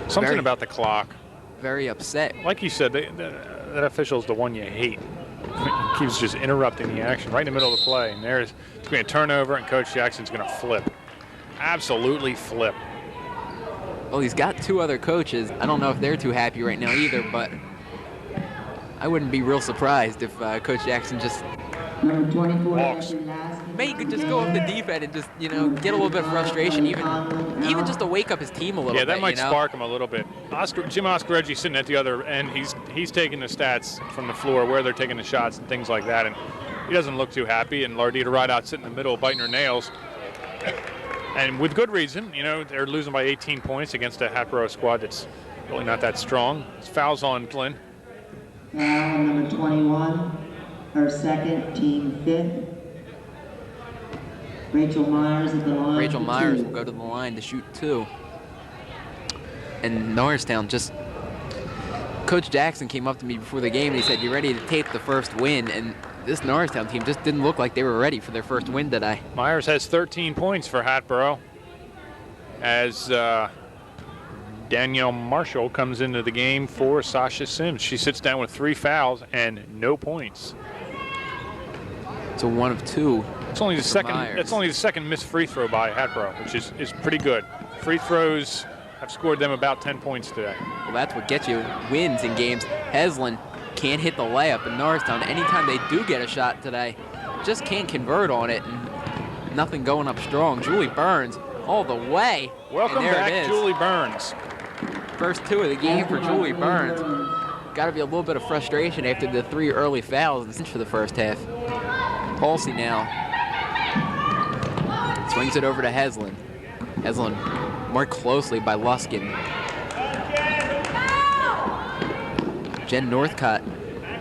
Something about the clock. Very upset. Like you said, that official's the one you hate. He keeps just interrupting the action right in the middle of the play. And it's going to be a turnover, and Coach Jackson's going to flip. Absolutely flip. Well, he's got 2 other coaches. I don't know if they're too happy right now either, but I wouldn't be real surprised if Coach Jackson just Number 24, walks. Maybe he could just go up the deep end and just, get a little bit of frustration, even just to wake up his team a little bit. Yeah, that might spark him a little bit. Jim Oscareggi's sitting at the other end. He's taking the stats from the floor, where they're taking the shots and things like that, and he doesn't look too happy. And Lardita Rideout sitting in the middle, biting her nails. And with good reason. You know, they're losing by 18 points against a Hatboro squad that's really not that strong. It's fouls on Glenn. Foul on number 21, her second, team fifth. Rachel Myers at the line. Rachel for Myers two. will go to the line to shoot 2. And Norristown just... Coach Jackson came up to me before the game and he said, "You ready to take the first win?" And this Norristown team just didn't look like they were ready for their first win today. Myers has 13 points for Hatboro as Danielle Marshall comes into the game for Sasha Sims. She sits down with 3 fouls and no points. It's a 1 of 2. It's only the second. Myers. That's only the second missed free throw by Hatboro, which is pretty good. Free throws have scored them about 10 points today. Well, that's what gets you wins in games. Heslin can't hit the layup, and Norristown, anytime they do get a shot today, just can't convert on it, and nothing going up strong. Julie Burns all the way. Welcome and there back, it is. Julie Burns. First 2 of the game for Julie Burns. Got to be a little bit of frustration after the 3 early fouls for the first half. Halsey now swings it over to Heslin. Heslin marked closely by Luskin. Jen Northcott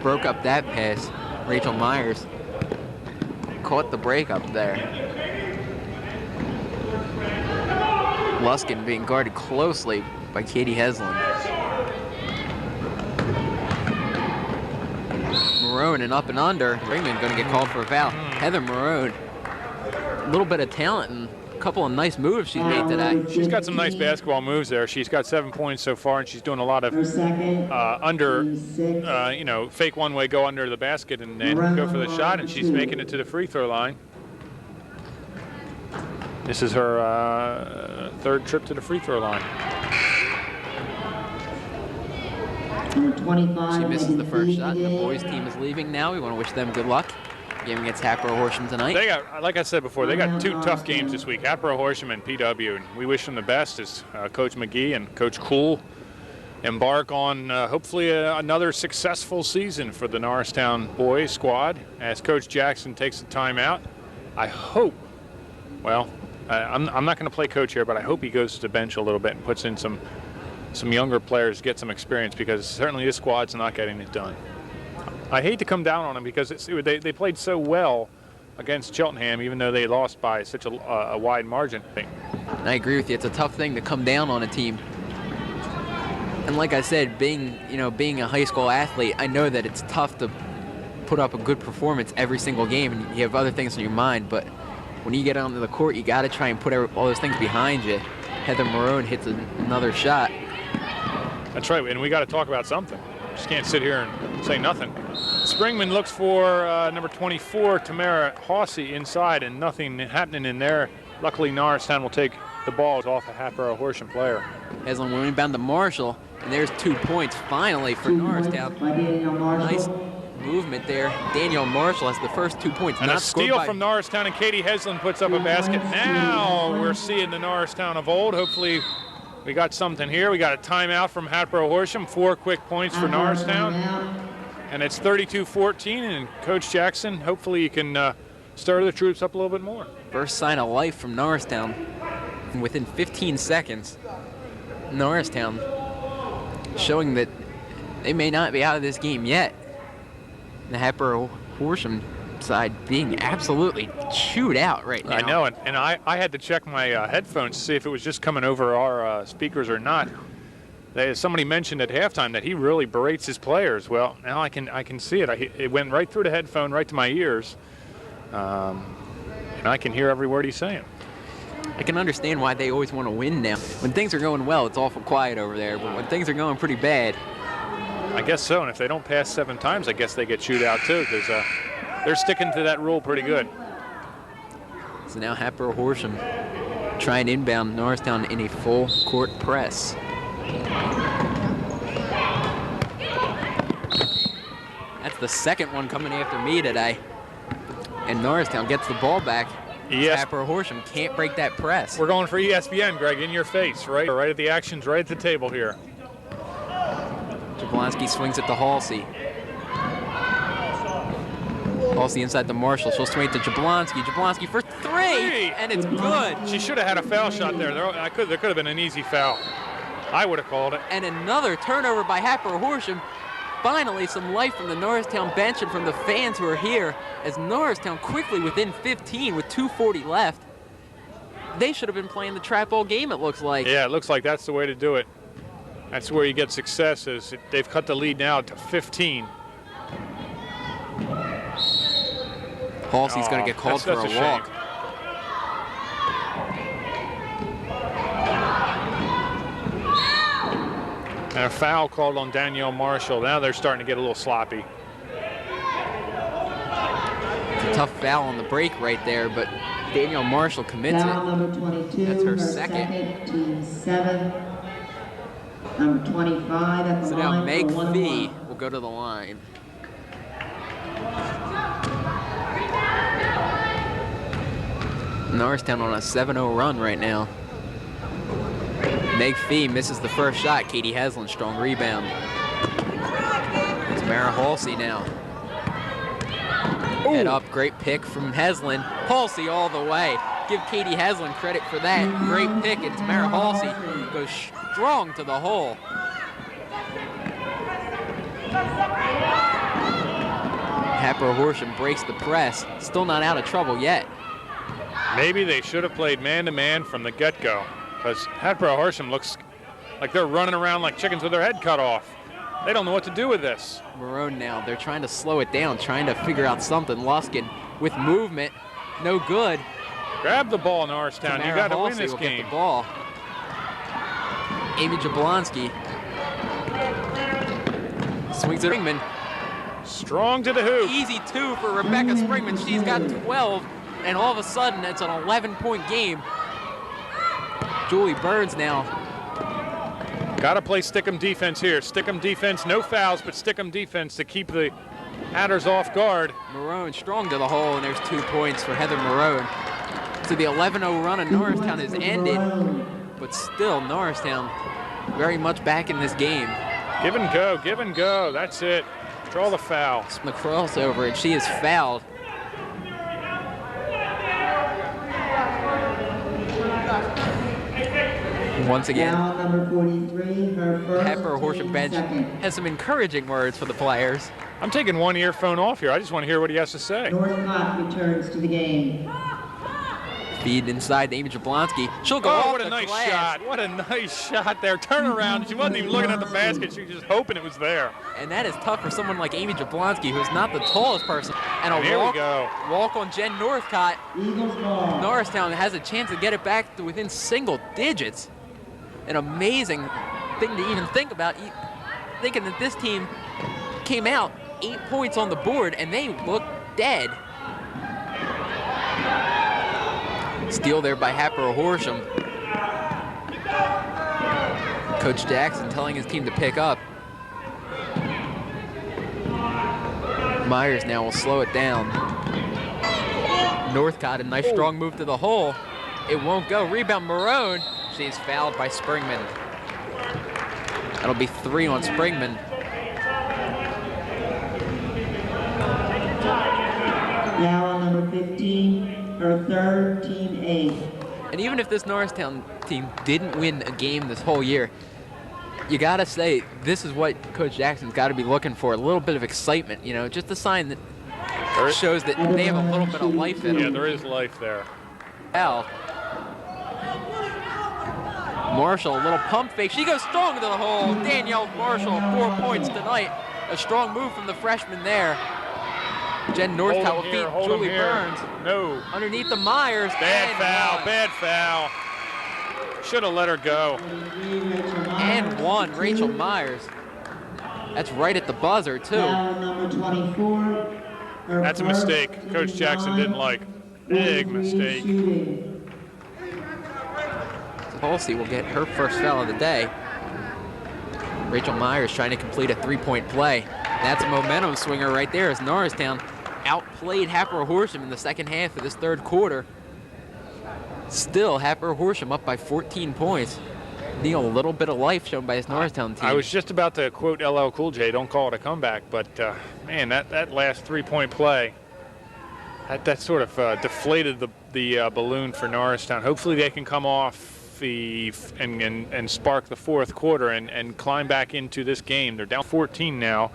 broke up that pass. Rachel Myers caught the break up there. Luskin being guarded closely by Katie Heslin. Maroon and up and under. Ringman going to get called for a foul. Heather Maroon, a little bit of talent and a couple of nice moves she's made today. She's got some nice basketball moves there. She's got 7 points so far, and she's doing a lot of fake one-way, go under the basket and then go for the shot, and she's making it to the free throw line. This is her 3rd trip to the free throw line. Number 25, She misses the first shot. The Megan boys team is leaving now. We want to wish them good luck. Game against Hatboro Horsham tonight. They got, like I said before, they got 2 tough games this week, Hatboro Horsham and PW, and we wish them the best as Coach McGee and Coach Cool embark on hopefully another successful season for the Norristown boys squad as Coach Jackson takes the time out. I hope, well, I'm not going to play coach here, but I hope he goes to the bench a little bit and puts in some younger players, get some experience, because certainly this squad's not getting it done. I hate to come down on them because they played so well against Cheltenham, even though they lost by such a wide margin. I agree with you. It's a tough thing to come down on a team. And like I said, being a high school athlete, I know that it's tough to put up a good performance every single game, and you have other things in your mind. But when you get onto the court, you got to try and put all those things behind you. Heather Maroon hits another shot. That's right, and we got to talk about something. Just can't sit here and say nothing. Springman looks for number 24, Tamara Hawsey, inside, and nothing happening in there. Luckily, Norristown will take the ball off a Hatboro Horsham player. Heslin will inbound to Marshall, and there's 2 points finally for Norristown. Nice movement there. Danielle Marshall has the first 2 points. And not a steal scored from Norristown, and Katie Heslin puts up a basket. Now we're seeing the Norristown of old. Hopefully we got something here. We got a timeout from Hatboro Horsham. 4 quick points for Norristown. And it's 32-14, and Coach Jackson, hopefully you can stir the troops up a little bit more. First sign of life from Norristown. And within 15 seconds, Norristown showing that they may not be out of this game yet. The Hatboro Horsham side being absolutely chewed out right now. I know, and I had to check my headphones to see if it was just coming over our speakers or not. Somebody mentioned at halftime that he really berates his players. Well, now I can see it. It went right through the headphone, right to my ears, and I can hear every word he's saying. I can understand why they always want to win now. When things are going well, it's awful quiet over there, but when things are going pretty bad. I guess so, and if they don't pass 7 times, I guess they get chewed out too, because they're sticking to that rule pretty good. So now Hatboro Horsham try and inbound Norristown in a full court press. That's the second one coming after me today. And Norristown gets the ball back. Yes. Hatboro Horsham can't break that press. We're going for ESPN, Greg, in your face, right? Right at the actions, right at the table here. Jablonski swings it to Halsey. Halsey inside the Marshall. She'll swing it to Jablonski. Jablonski for three, and it's good. She should have had a foul shot there. There could have been an easy foul. I would have called it. And another turnover by Hatboro Horsham. Finally, some life from the Norristown bench and from the fans who are here, as Norristown quickly within 15 with 2:40 left. They should have been playing the trap all game, it looks like. Yeah, it looks like that's the way to do it. That's where you get success. They've cut the lead now to 15. Halsey's going to get called for a walk. And a foul called on Danielle Marshall. Now they're starting to get a little sloppy. It's a tough foul on the break right there, but Danielle Marshall commits Foul it. number 22. That's her second. Team 7. Number 25 at the So now line Meg for 1-1. Fee will go to the line. Norristown on a 7-0 run right now. Meg Fee misses the first shot. Katie Haslam, strong rebound. Tamara Halsey now. Ooh. Head up, great pick from Haslam. Halsey all the way. Give Katie Haslam credit for that. Great pick, and Tamara Halsey goes strong to the hole. Hatboro Horsham breaks the press. Still not out of trouble yet. Maybe they should have played man-to-man from the get-go, because Hatboro Horsham looks like they're running around like chickens with their head cut off. They don't know what to do with this. Marone now, they're trying to slow it down, trying to figure out something. Luskin with movement, no good. Grab the ball, Norristown. You got to win this will game. Get the ball. Amy Jablonski swings it. Springman. Strong to the hoop. Easy two for Rebecca Springman. She's got 12, and all of a sudden it's an 11-point game. Julie Burns now. Got to play stick-em defense here. Stick-em defense, no fouls, but stick-em defense to keep the Hatters off guard. Marone strong to the hole, and there's 2 points for Heather Marone. So the 11-0 run of Norristown has ended, but still Norristown very much back in this game. Give and go, give and go. That's it. Draw the foul. It's the crossover, and she is fouled. Once again, Foul number 43, her first. Hatboro Horsham team bench second. has some encouraging words for the players. I'm taking one earphone off here. I just want to hear what he has to say. Northcott returns to the game. Feed inside to Amy Jablonski. She'll go off Oh, what a the nice glass. shot. What a nice shot there. Turn around. She wasn't even looking at the basket. She was just hoping it was there. And that is tough for someone like Amy Jablonski, who's not the tallest person. And a Here we walk, go. walk on Jen Northcott. Eagles ball. Norristown has a chance to get it back to within single digits. An amazing thing to even think about, thinking that this team came out 8 points on the board and they look dead. Steal there by Hatboro Horsham. Coach Jackson telling his team to pick up. Myers now will slow it down. Northcott, a nice strong move to the hole. It won't go. Rebound Marone. She's fouled by Springman. That'll be 3 on Springman. Now on number 15, her third, team 8. And even if this Norristown team didn't win a game this whole year, you gotta say this is what Coach Jackson's got to be looking for, a little bit of excitement, you know, just a sign that shows that they have a little bit of life in Yeah, them. there is life there. Al. Marshall, a little pump fake. She goes strong to the hole. Danielle Marshall, 4 points tonight. A strong move from the freshman there. Jen Northcott will beat Julie Burns. No. Underneath the Myers. Bad and foul, one. bad foul. Should have let her go. And one, Rachel Myers. That's right at the buzzer, too. Foul number 24, her That's a first mistake Coach team Jackson line. didn't like. Big 43 mistake. shooting. Halsey will get her first foul of the day. Rachel Myers trying to complete a 3-point play. That's a momentum swinger right there as Norristown outplayed Hatboro Horsham in the second half of this third quarter. Still, Hatboro Horsham up by 14 points. Need a little bit of life shown by this Norristown team. I was just about to quote LL Cool J, don't call it a comeback, but man, that last 3-point play. That sort of deflated the balloon for Norristown. Hopefully they can come off and spark the fourth quarter and climb back into this game. They're down 14 now.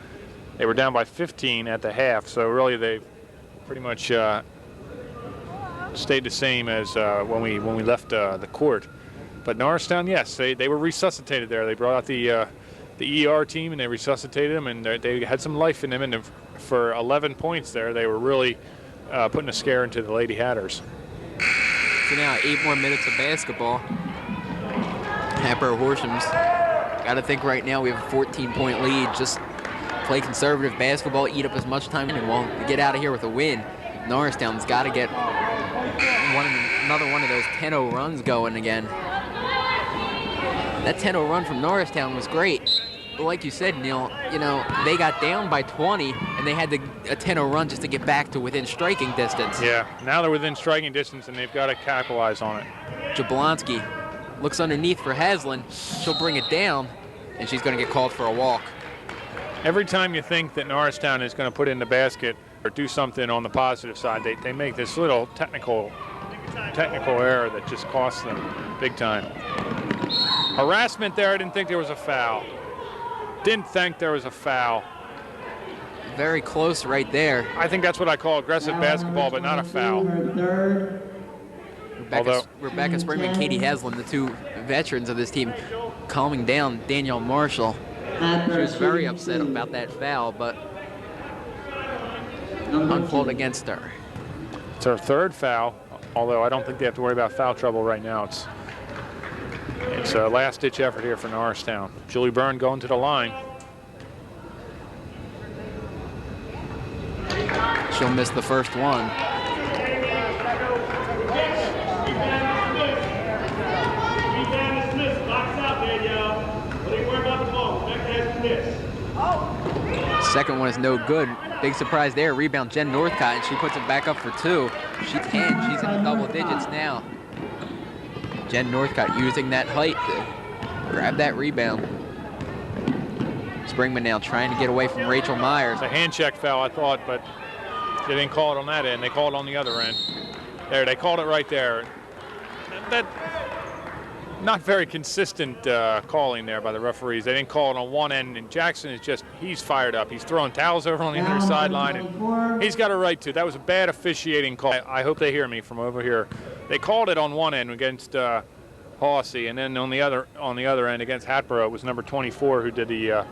They were down by 15 at the half, so really they've pretty much stayed the same as when we left the court. But Norristown, yes, they were resuscitated there. They brought out the ER team and they resuscitated them, and they had some life in them. And for 11 points there, they were really putting a scare into the Lady Hatters. So now 8 more minutes of basketball. Hatboro Horsham's got to think right now we have a 14-point lead. Just play conservative basketball, eat up as much time, and we'll get out of here with a win. Norristown's got to get another one of those 10-0 runs going again. That 10-0 run from Norristown was great. But like you said, Neil, you know, they got down by 20, and they had a 10-0 run just to get back to within striking distance. Yeah, now they're within striking distance, and they've got to capitalize on it. Jablonski looks underneath for Haslam. She'll bring it down, and she's going to get called for a walk. Every time you think that Norristown is going to put in the basket or do something on the positive side, they make this little technical error that just costs them big time. Harassment there. I didn't think there was a foul. Didn't think there was a foul. Very close right there. I think that's what I call aggressive basketball, but not a foul. Rebecca Springman and Katie Haslam, the two veterans of this team, calming down Danielle Marshall. She was very upset about that foul, but uncalled against her. It's her third foul, although I don't think they have to worry about foul trouble right now. It's a last-ditch effort here for Norristown. Julie Byrne going to the line. She'll miss the first one. Second one is no good. Big surprise there. Rebound Jen Northcott, and she puts it back up for 2. She's in the double digits now. Jen Northcott using that height to grab that rebound. Springman now trying to get away from Rachel Myers. It's a hand check foul, I thought, but they didn't call it on that end. They called it on the other end. There, they called it right there. That not very consistent calling there by the referees. They didn't call it on one end, and Jackson is he's fired up. He's throwing towels over on the other sideline, and he's got a right to. That was a bad officiating call. I hope they hear me from over here. They called it on one end against Hawsey, and then on the other end against Hatboro, it was number 24 who did the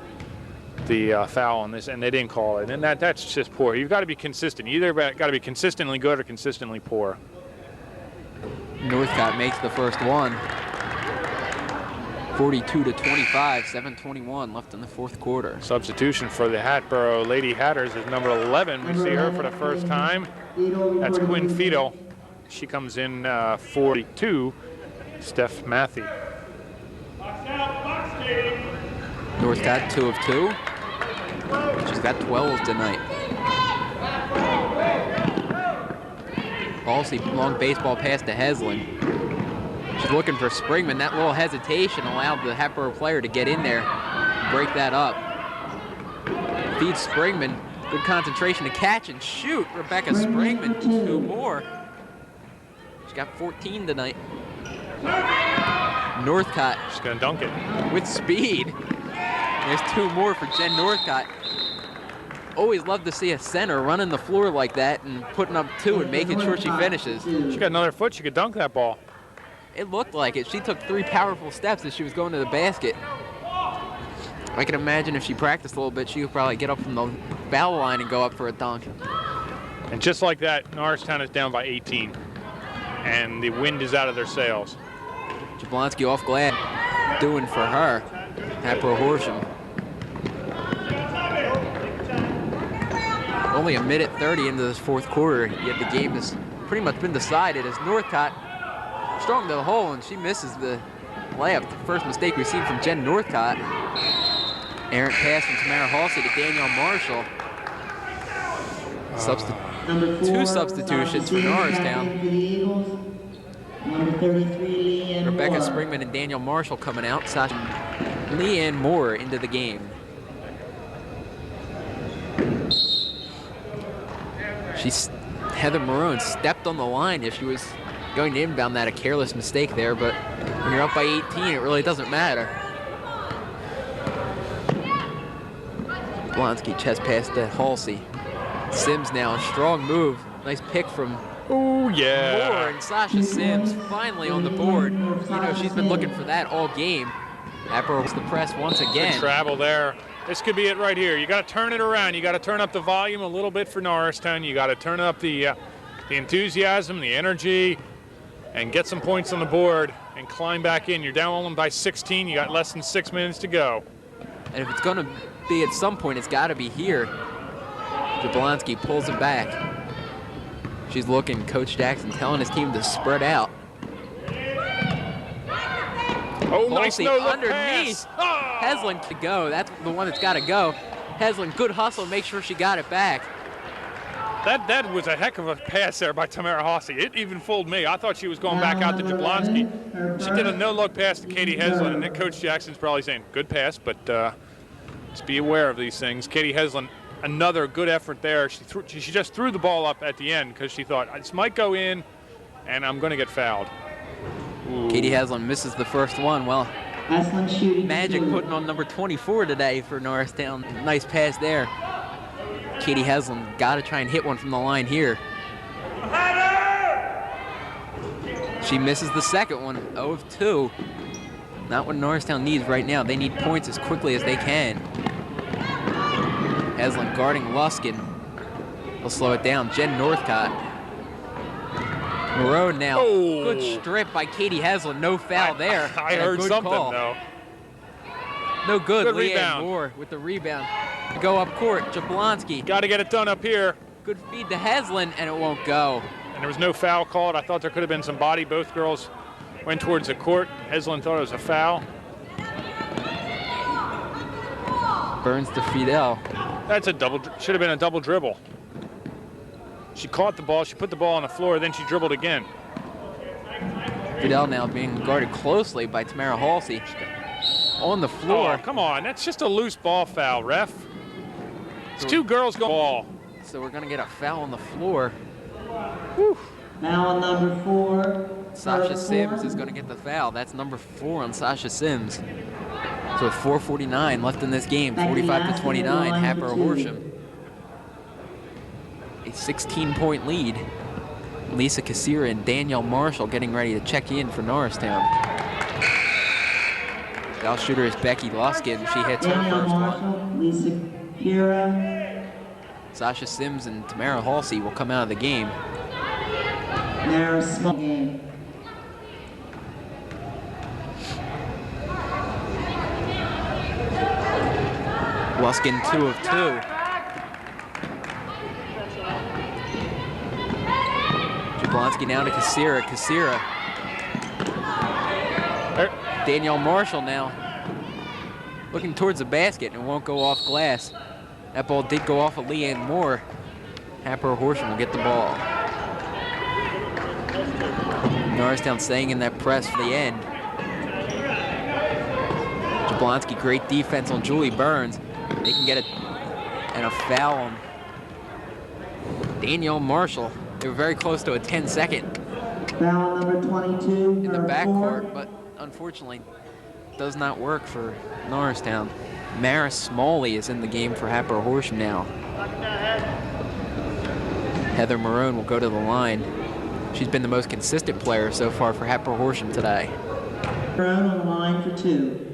foul on this, and they didn't call it. And that's just poor. You've got to be consistent. You either got to be consistently good or consistently poor. Northcott makes the first one. 42-25, 7:21 left in the fourth quarter. Substitution for the Hatboro Lady Hatters is number 11. We see her for the first time. That's Quinn Fiedel. She comes in 42, Steph Matthew. Northcott 2 of 2. She's got 12 tonight. Halsey, long baseball pass to Haslam. She's looking for Springman. That little hesitation allowed the Hatboro player to get in there, break that up. Feeds Springman. Good concentration to catch and shoot. Rebecca Springman, 2 more. She's got 14 tonight. Northcott. She's going to dunk it. With speed. There's 2 more for Jen Northcott. Always love to see a center running the floor like that and putting up 2 and making sure she finishes. She got another foot. She could dunk that ball. It looked like it. She took 3 powerful steps as she was going to the basket. I can imagine if she practiced a little bit, she could probably get up from the foul line and go up for a dunk. And just like that, Norristown is down by 18. And the wind is out of their sails. Jablonski off glad doing for her. Hatboro Horsham. Only a minute 30 into this fourth quarter, yet the game has pretty much been decided as Northcott strong to the hole, and she misses the layup. The first mistake we've seen from Jen Northcott. Errant pass from Tamara Halsey to Danielle Marshall. 2 substitutions for Norristown. Rebecca Springman and Danielle Marshall coming out. Leanne Moore into the game. Heather Marone stepped on the line if she was going to inbound that. A careless mistake there, but when you're up by 18, it really doesn't matter. Blonsky chest pass to Halsey. Sims now, a strong move. Nice pick from Oh, yeah. Moore, and Sasha Sims finally on the board. You know, she's been looking for that all game. Happer holds the press once again. Good travel there. This could be it right here. You got to turn it around. You got to turn up the volume a little bit for Norristown. You got to turn up the enthusiasm, the energy, and get some points on the board and climb back in. You're down only by 16. You got less than 6 minutes to go. And if it's going to be at some point, it's got to be here. Jablonski pulls it back. She's looking, Coach Jackson telling his team to spread out. Oh, nice no-look underneath. pass. Oh! Heslin to go. That's the one that's got to go. Heslin, good hustle, make sure she got it back. That was a heck of a pass there by Tamara Hossie. It even fooled me. I thought she was going back out to Jablonski. She did a no-look pass to Katie Heslin, and then Coach Jackson's probably saying, good pass, but just be aware of these things. Katie Heslin, another good effort there. She just threw the ball up at the end because she thought, this might go in, and I'm going to get fouled. Ooh. Katie Heslin misses the first one. Well, Magic putting on number 24 today for Norristown. Nice pass there. Katie Heslin got to try and hit one from the line here. She misses the second one, 0 of 2. Not what Norristown needs right now. They need points as quickly as they can. Heslin guarding Luskin. He'll slow it down. Jen Northcott. Marone now. Oh. Good strip by Katie Heslin. No foul there. I heard something, call. though. No good. Good Leanne rebound. Moore with the rebound. Go up court. Jablonski. Got to get it done up here. Good feed to Heslin, and it won't go. And there was no foul called. I thought there could have been some body. Both girls went towards the court. Heslin thought it was a foul. Burns to Fidel. That's a double. Should have been a double dribble. She caught the ball. She put the ball on the floor. Then she dribbled again. Fidel now being guarded closely by Tamara Halsey. On the floor. Oh, come on. That's just a loose ball foul, ref. It's two girls going ball. So we're going to get a foul on the floor. Whew. Now on number 4. Sasha Sims is going to get the foul. That's number 4 on Sasha Sims. So with 4:49 left in this game, 45-29, Happer Horsham. A 16-point lead. Lisa Kassira and Danielle Marshall getting ready to check in for Norristown. Foul shooter is Becky Luskin. She hits her first one. Lisa Kira. Sasha Sims and Tamara Halsey will come out of the game. Now small game. Luskin 2 of 2. Jablonski now to Kassira. Kassira. Danielle Marshall now looking towards the basket and won't go off glass. That ball did go off of Leanne Moore. Happer Horsham will get the ball. Norristown staying in that press for the end. Jablonski, great defense on Julie Burns. They can get it, and a foul on Danielle Marshall. They were very close to a 10-second Foul number 22. in the backcourt, but unfortunately does not work for Norristown. Maris Smalley is in the game for Happer Horsham now. Heather Marone will go to the line. She's been the most consistent player so far for Happer Horsham today. Marone on the line for 2.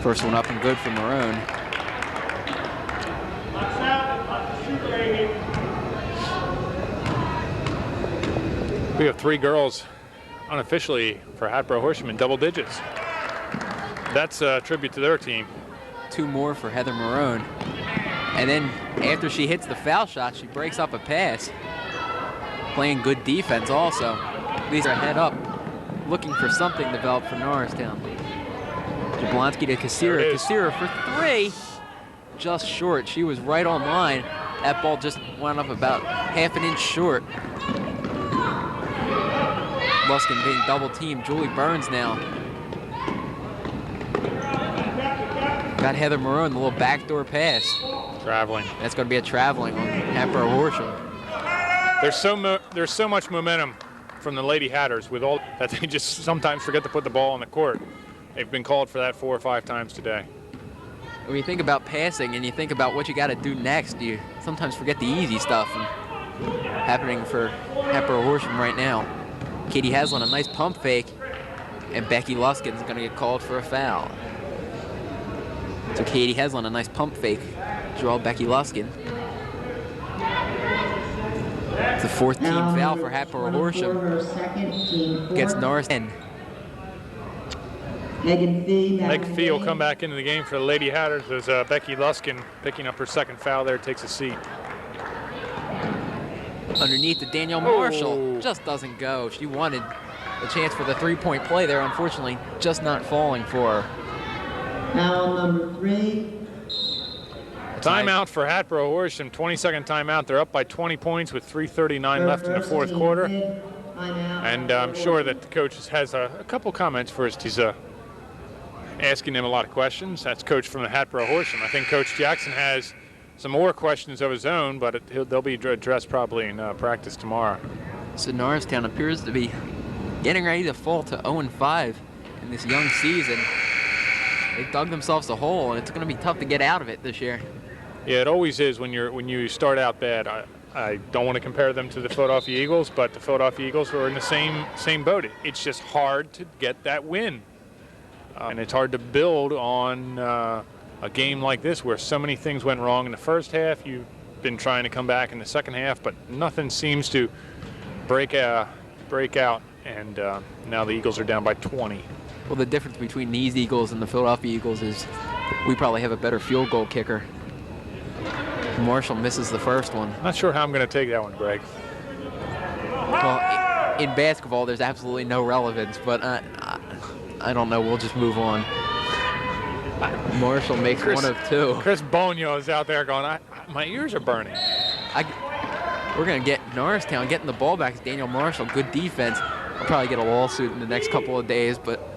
First one up and good for Marone. We have 3 girls unofficially for Hatboro Horsham in double digits. That's a tribute to their team. 2 more for Heather Marone. And then after she hits the foul shot, she breaks up a pass. Playing good defense also. These are head up, looking for something developed for Norristown. Jablonski to Kassira. Kassira for 3. Just short. She was right on line. That ball just went up about half an inch short. Luskin being double teamed. Julie Burns now. Got Heather Marone, the little backdoor pass. Traveling. That's going to be a traveling on Hatboro Horsham. There's so much momentum from the Lady Hatters with all that they just sometimes forget to put the ball on the court. They've been called for that 4 or 5 times today. When you think about passing and you think about what you got to do next, you sometimes forget the easy stuff. And happening for Hatboro Horsham right now. Katie Haslam, a nice pump fake, and Becky Luskin's going to get called for a foul. So Katie Haslam, a nice pump fake, draw Becky Luskin. It's the 4th team foul for Hatboro Horsham against Norristown. Megan Fee will come back into the game for the Lady Hatters as Becky Luskin, picking up her 2nd foul there, takes a seat. Underneath to Danielle Marshall, just doesn't go. She wanted a chance for the 3-point play there, unfortunately just not falling for her. Foul number 3. Timeout for Hatboro Horsham, 22nd timeout. They're up by 20 points with 3:39 left in the 4th quarter. And I'm sure that the coach has a couple comments first. He's asking them a lot of questions. That's coach from the Hatboro Horsham. I think Coach Jackson has some more questions of his own, but they'll be addressed probably in practice tomorrow. So Norristown appears to be getting ready to fall to 0-5 in this young season. They dug themselves a hole, and it's going to be tough to get out of it this year. Yeah, it always is when you start out bad. I don't want to compare them to the Philadelphia Eagles, but the Philadelphia Eagles are in the same boat. It's just hard to get that win, and it's hard to build on a game like this where so many things went wrong in the first half. You've been trying to come back in the second half, but nothing seems to break out, and now the Eagles are down by 20. Well, the difference between these Eagles and the Philadelphia Eagles is we probably have a better field goal kicker. Marshall misses the first one. Not sure how I'm going to take that one, Greg. Well, in basketball, there's absolutely no relevance, but I don't know. We'll just move on. Marshall makes one of 2. Chris Bonio is out there going, my ears are burning. We're going to get Norristown getting the ball back. Daniel Marshall, good defense. I'll probably get a lawsuit in the next couple of days, but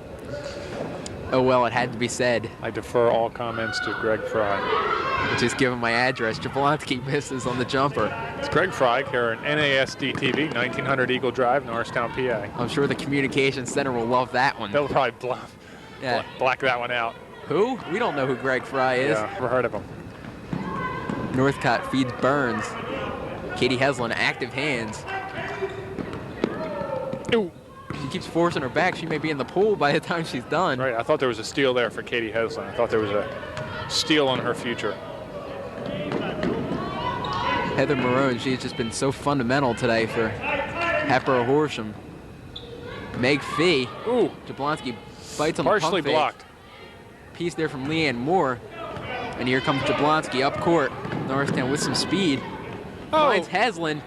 oh well, it had to be said. I defer all comments to Greg Fry. Just give him my address. Jablonski misses on the jumper. It's Greg Fry here on NASD TV, 1900 Eagle Drive, Norristown, PA. I'm sure the communications center will love that one. They'll probably black that one out. Who? We don't know who Greg Fry is. Yeah, never heard of him. Northcott feeds Burns. Katie Haslam, active hands. Ooh. She keeps forcing her back. She may be in the pool by the time she's done. Right, I thought there was a steal there for Katie Haslam. I thought there was a steal on her future. Heather Marone, she's just been so fundamental today for Hatboro Horsham. Meg Fee. Ooh. Jablonski bites on the partially pump fake. blocked. Piece there from Leanne Moore. And here comes Jablonski up court. Norristown with some speed. Finds Haslam.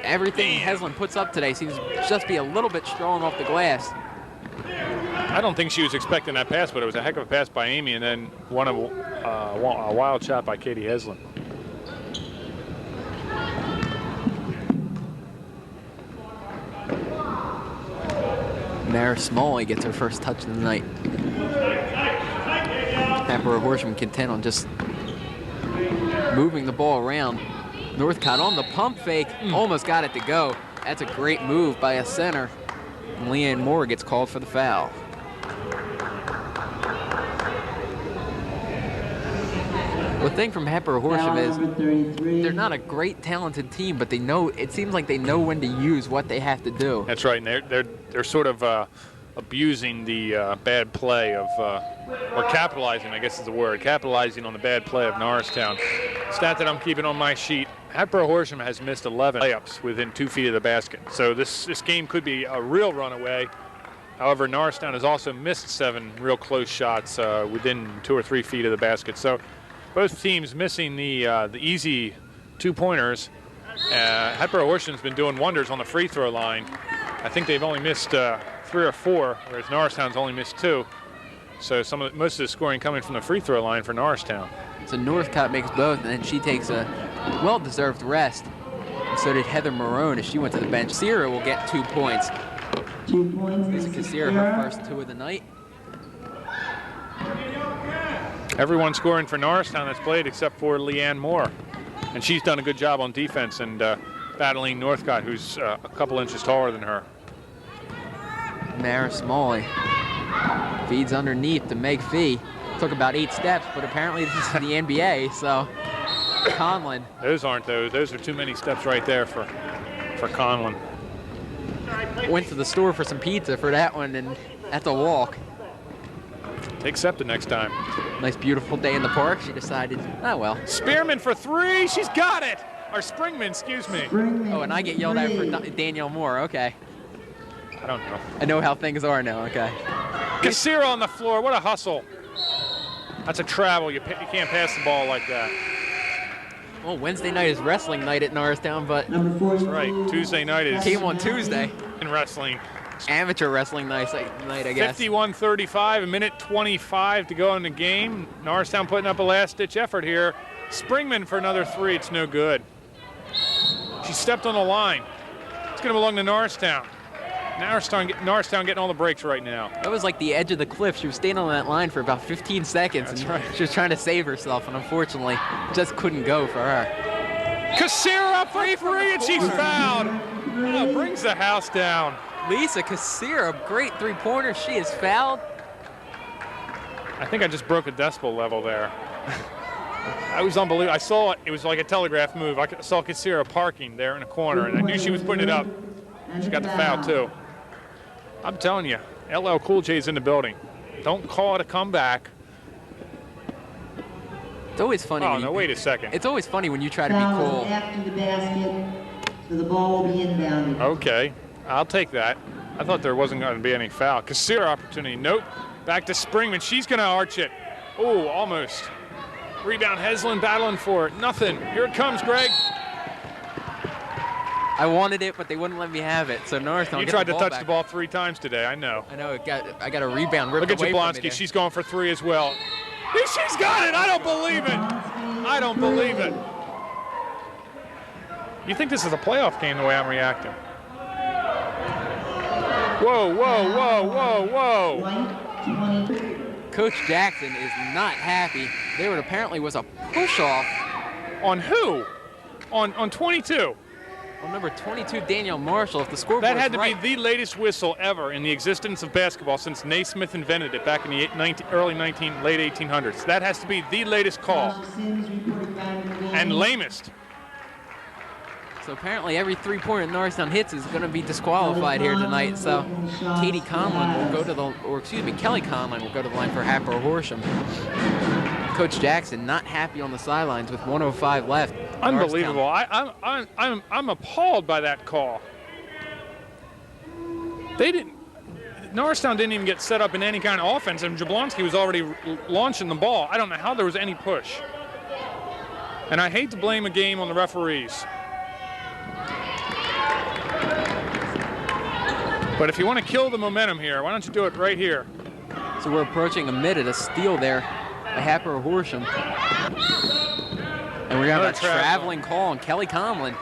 Everything Haslam puts up today seems to just be a little bit strong off the glass. I don't think she was expecting that pass, but it was a heck of a pass by Amy, and then a wild shot by Katie Haslam. Mara Smalley gets her first touch of the night. Hatboro Horsham content on just moving the ball around. Northcott on the pump fake, almost got it to go. That's a great move by a center. And Leanne Moore gets called for the foul. The thing from Hatboro Horsham is they're not a great talented team, but they know, it seems like they know when to use what they have to do. That's right, and they're sort of abusing the bad play of, or capitalizing, I guess is the word, capitalizing on the bad play of Norristown. Stat that I'm keeping on my sheet, Hatboro Horsham has missed 11 layups within 2 feet of the basket. So this game could be a real runaway. However, Norristown has also missed 7 real close shots within 2 or 3 feet of the basket. So both teams missing the easy 2-pointers. Hatboro Horsham's been doing wonders on the free throw line. I think they've only missed 3 or 4, whereas Norristown's only missed 2. So most of the scoring coming from the free throw line for Norristown. So Northcott makes both, and then she takes a well-deserved rest. And so did Heather Marone as she went to the bench. Kasira will get 2 points. 2 points. This is Kasira, her first 2 of the night. Everyone scoring for Norristown that's played except for Leanne Moore. And she's done a good job on defense and battling Northcott, who's a couple inches taller than her. Mara Smalley feeds underneath to Meg Fee. Took about 8 steps, but apparently this is the NBA, so Conlon. Those aren't those. Those are too many steps right there for Conlon. Went to the store for some pizza for that one, and that's a walk. Take SEPTA next time. Nice, beautiful day in the park. She decided, oh well. Spearman for 3. She's got it. Or Springman, excuse me. Oh, and I get yelled at for Danielle Moore. Okay. I don't know. I know how things are now. Okay. Casira on the floor. What a hustle. That's a travel. You can't pass the ball like that. Well, Wednesday night is wrestling night at Norristown, but that's right. Tuesday night is came on Tuesday. In wrestling. Amateur wrestling night, I guess. 51-35, a minute 25 to go in the game. Norristown putting up a last-ditch effort here. Springman for another 3. It's no good. She stepped on the line. It's going to belong to Norristown. Norristown getting all the breaks right now. That was like the edge of the cliff. She was staying on that line for about 15 seconds. That's and right. She was trying to save herself, and unfortunately, just couldn't go for her. Casira for 3, and she's fouled. Oh, brings the house down. Lisa Casira, great three-pointer. She is fouled. I think I just broke a decibel level there. I was unbelievable. I saw it. It was like a telegraph move. I saw Casira parking there in a corner, and I knew she was putting it up. She got the foul, too. I'm telling you, LL Cool J's in the building. Don't call it a comeback. It's always funny. Oh, no, wait a second. It's always funny when you try to be cool. After the basket, so the ball will be inbounded. Okay, I'll take that. I thought there wasn't going to be any foul. Casira opportunity. Nope. Back to Springman. She's going to arch it. Oh, almost. Rebound. Heslin battling for it. Nothing. Here it comes, Greg. I wanted it, but they wouldn't let me have it. So Norristown. You tried to touch the ball 3 times today. I know. I know. I got a rebound ripped Look at away from me Jablonski. She's going for 3 as well. She's got it. I don't believe it. I don't believe it. You think this is a playoff game the way I'm reacting? Whoa, whoa, whoa, whoa, whoa. Coach Jackson is not happy. There apparently was a push-off. On who? On 22. On number 22, Danielle Marshall. If the scoreboard that had is to right, be the latest whistle ever in the existence of basketball since Naismith invented it back in the late 1800s. That has to be the latest call. And lamest. So apparently every three-pointer Norristown hits is going to be disqualified here tonight. So Kelly Conlon will go to the line for Hatbox Horsham. Coach Jackson not happy on the sidelines with 1:05 left. Unbelievable! I'm appalled by that call. Norristown didn't even get set up in any kind of offense, and Jablonski was already launching the ball. I don't know how there was any push. And I hate to blame a game on the referees. But if you want to kill the momentum here, why don't you do it right here? So we're approaching a minute, a steal there by Hatbox Horsham. And we're going to have a traveling call on Kelly Conlon.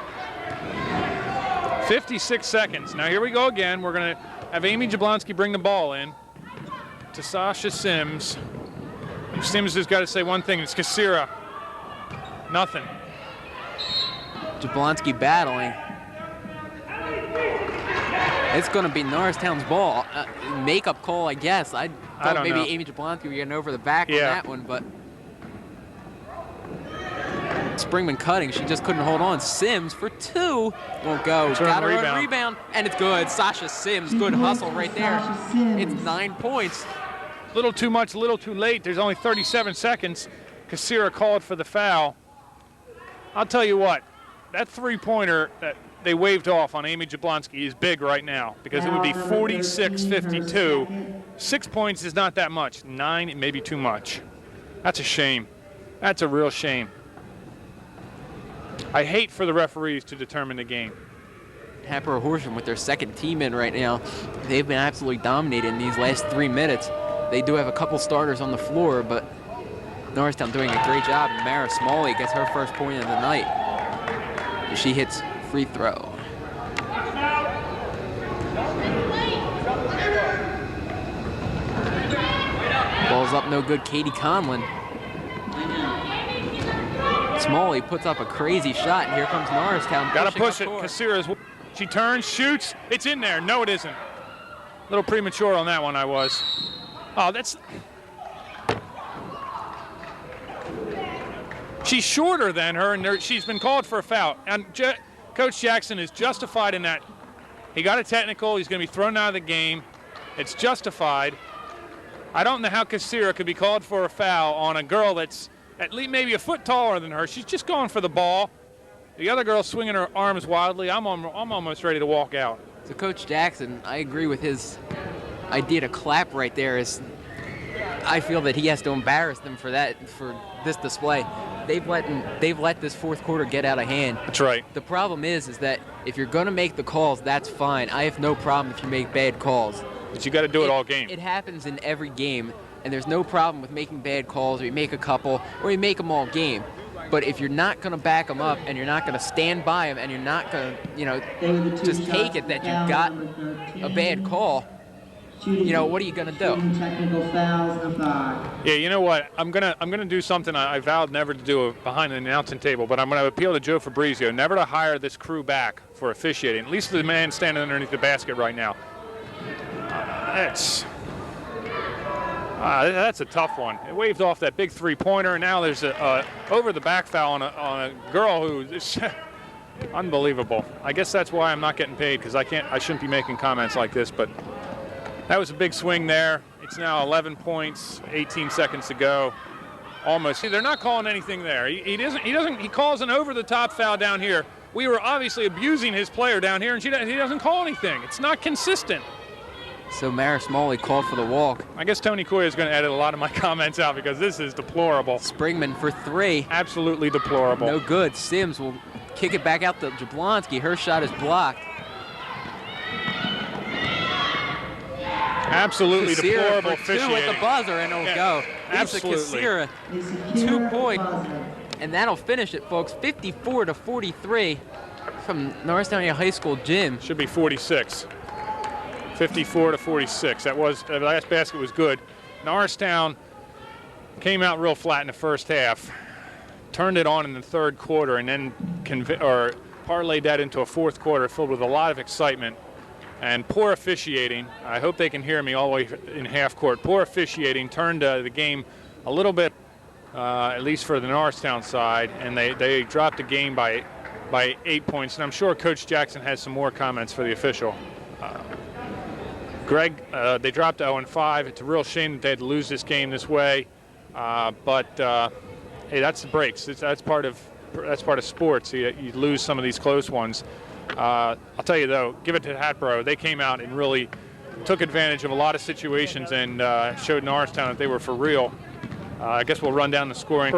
56 seconds. Now here we go again. We're going to have Amy Jablonski bring the ball in to Sasha Sims. Sims has got to say one thing. It's Casira. Nothing. Jablonski battling. It's going to be Norristown's ball. Makeup call, I guess. I thought maybe Amy Jablonski were getting over the back on that one, but Springman cutting. She just couldn't hold on. Sims for 2. Won't go. Got her on rebound, and it's good. Sasha Sims, good hustle right there. It's 9 points. A little too much, a little too late. There's only 37 seconds. Casira called for the foul. I'll tell you what, that three-pointer that they waved off on Amy Jablonski is big right now because it would be 46-52. 6 points is not that much. 9, it may be too much. That's a shame. That's a real shame. I hate for the referees to determine the game. Hatbox Horsham with their second team in right now. They've been absolutely dominating these last 3 minutes. They do have a couple starters on the floor, but Norristown doing a great job. And Mara Smalley gets her first point of the night. She hits free throw. Ball's up, no good. Katie Conlon Smalley puts up a crazy shot, and here comes Norristown. Got to push it. Court. Kasira's. She turns, shoots. It's in there. No, it isn't. A little premature on that one, I was. Oh, that's... She's shorter than her, and she's been called for a foul. And Coach Jackson is justified in that. He got a technical. He's going to be thrown out of the game. It's justified. I don't know how Kasira could be called for a foul on a girl that's at least maybe a foot taller than her. She's just going for the ball. The other girl's swinging her arms wildly. I'm almost ready to walk out. So Coach Jackson, I agree with his idea to clap right there. I feel that he has to embarrass them for this display. They've let this fourth quarter get out of hand. That's right. The problem is that if you're going to make the calls, that's fine. I have no problem if you make bad calls. But you got to do it all game. It happens in every game, and there's no problem with making bad calls, or you make a couple, or you make them all game. But if you're not going to back them up, and you're not going to stand by them, and you're not going to, just take it that you got a bad call, what are you going to do? Technical fouls and a 5. Yeah, you know what? I'm gonna do something I vowed never to do behind the announcing table, but I'm going to appeal to Joe Fabrizio never to hire this crew back for officiating. At least the man standing underneath the basket right now. That's a tough one. It waved off that big three-pointer, and now there's a over the back foul on a girl who is unbelievable. I guess that's why I'm not getting paid, because I shouldn't be making comments like this, but that was a big swing there. It's now 11 points, 18 seconds to go. Almost. They're not calling anything there. He calls an over-the-top foul down here. We were obviously abusing his player down here, and he doesn't call anything. It's not consistent. So Mara Smalley called for the walk. I guess Tony Coy is going to edit a lot of my comments out because this is deplorable. Springman for 3. Absolutely deplorable. No good. Sims will kick it back out to Jablonski. Her shot is blocked. Absolutely deplorable officiating. 2 at the buzzer, and it'll go. Absolutely. Lisa Kasira, 2 points. And that'll finish it, folks. 54-43 from Norristown High School gym. Should be 46. 54-46. The last basket was good. Norristown came out real flat in the first half, turned it on in the third quarter, and then parlayed that into a fourth quarter filled with a lot of excitement and poor officiating. I hope they can hear me all the way in half court. Poor officiating turned the game a little bit, at least for the Norristown side, and they dropped the game by 8 points. And I'm sure Coach Jackson has some more comments for the official. Greg, they dropped to 0-5. It's a real shame that they had to lose this game this way, but hey, that's the breaks. That's part of sports. You lose some of these close ones. I'll tell you though, give it to Hatboro. They came out and really took advantage of a lot of situations and showed Norristown that they were for real. I guess we'll run down the scoring.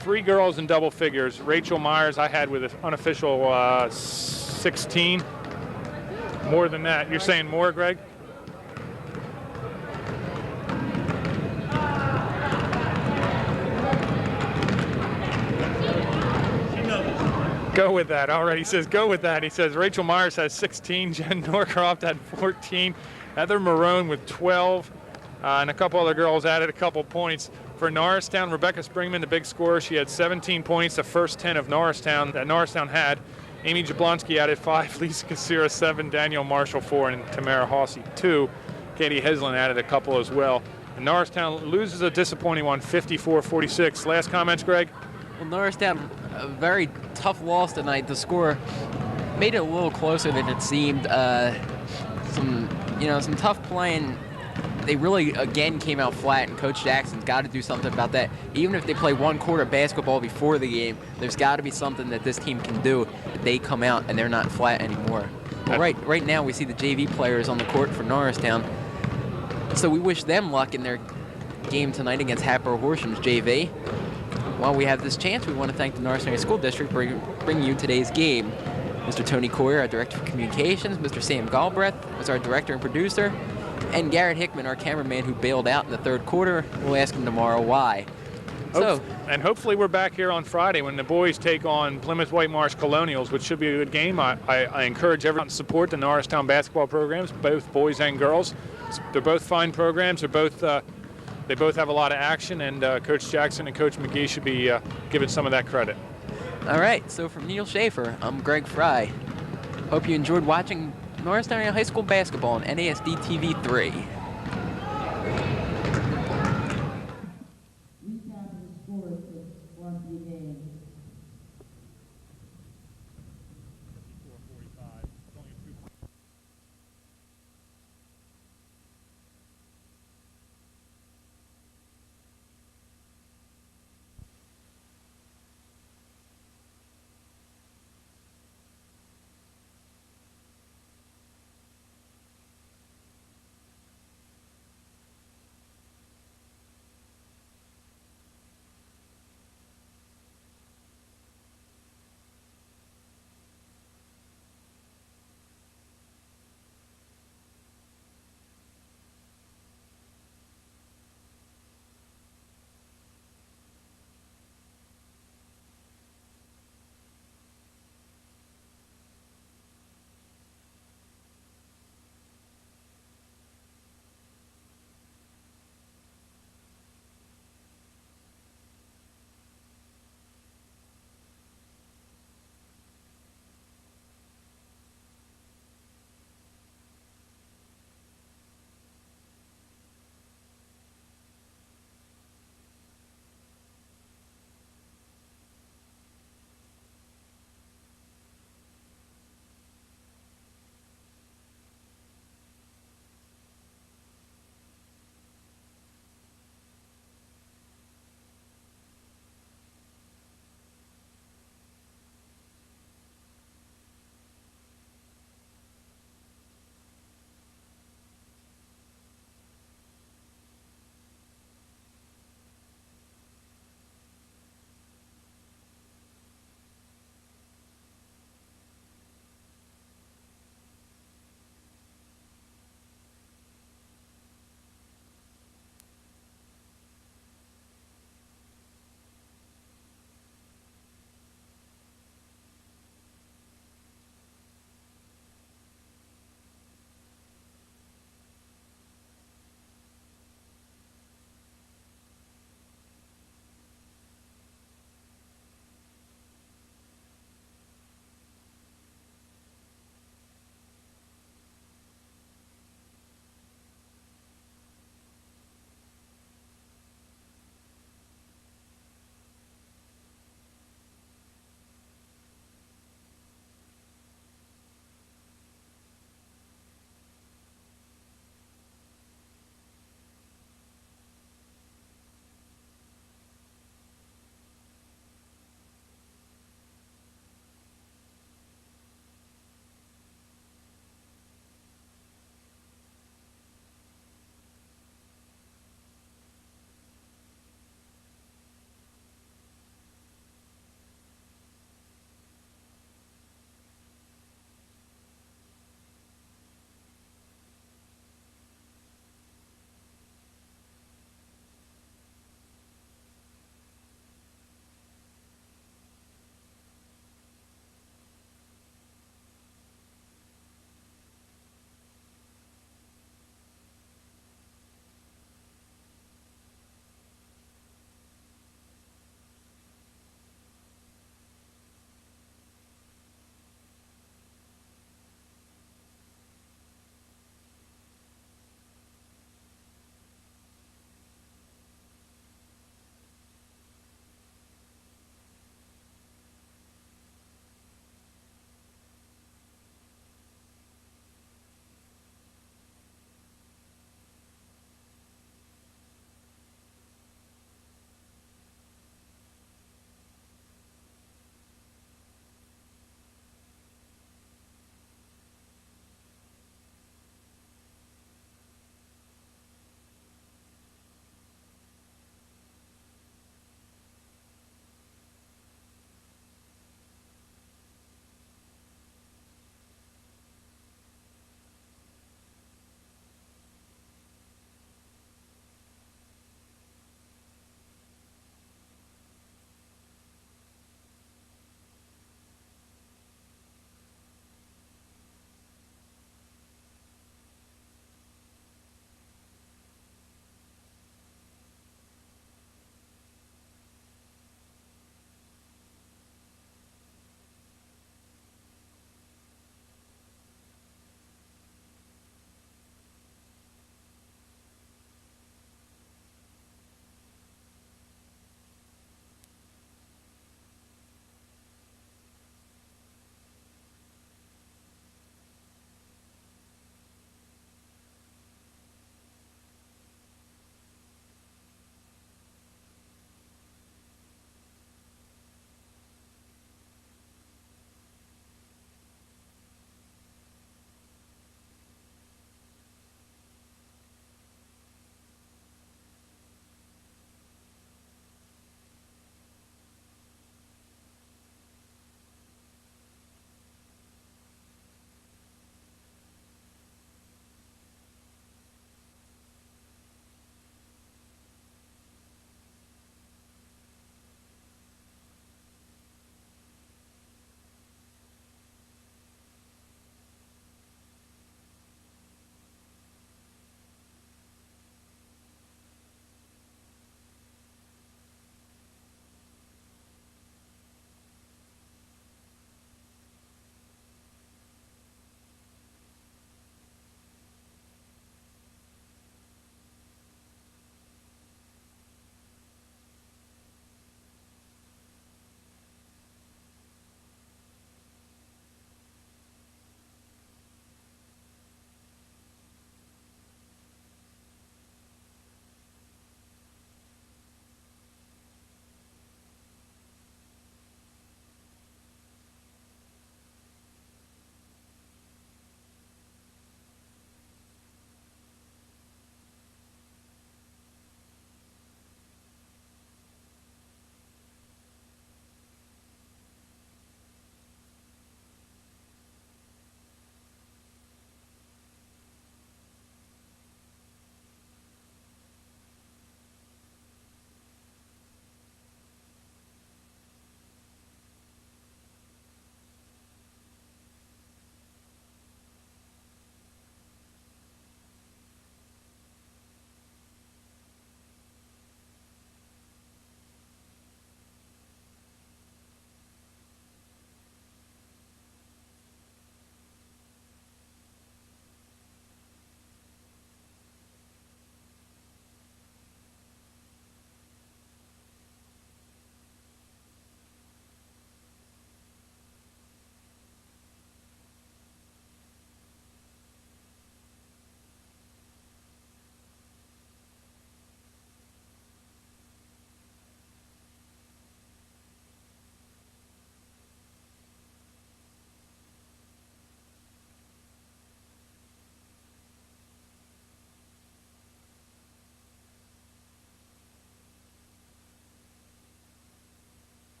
3 girls in double figures. Rachel Myers I had with an unofficial 16. More than that. You're saying more, Greg? Go with that. All right, he says go with that. He says Rachel Myers has 16, Jen Norcroft had 14, Heather Marone with 12, and a couple other girls added a couple points. For Norristown, Rebecca Springman, the big scorer, she had 17 points, the first 10 of Norristown that Norristown had. Amy Jablonski added 5, Lisa Kasira 7, Danielle Marshall 4, and Tamara Hossie 2. Katie Heslin added a couple as well. And Norristown loses a disappointing one, 54-46. Last comments, Greg? Well, Norristown, a very tough loss tonight. The score made it a little closer than it seemed. Some tough playing. They really, again, came out flat, and Coach Jackson's got to do something about that. Even if they play one quarter basketball before the game, there's got to be something that this team can do if they come out and they're not flat anymore. Well, right now we see the JV players on the court for Norristown, so we wish them luck in their game tonight against Hatboro Horsham's JV. While we have this chance, we want to thank the Norristown School District for bringing you today's game. Mr. Tony Coyer, our Director of Communications, Mr. Sam Galbraith is our Director and Producer, and Garrett Hickman, our cameraman, who bailed out in the third quarter. We'll ask him tomorrow why. And hopefully we're back here on Friday when the boys take on Plymouth White Marsh Colonials, which should be a good game. I encourage everyone to support the Norristown basketball programs, both boys and girls. They're both fine programs. They're both they both have a lot of action, and Coach Jackson and Coach McGee should be given some of that credit. All right, so from Neil Schaefer, I'm Greg Fry. Hope you enjoyed watching Norristown High School basketball on NASD TV 3.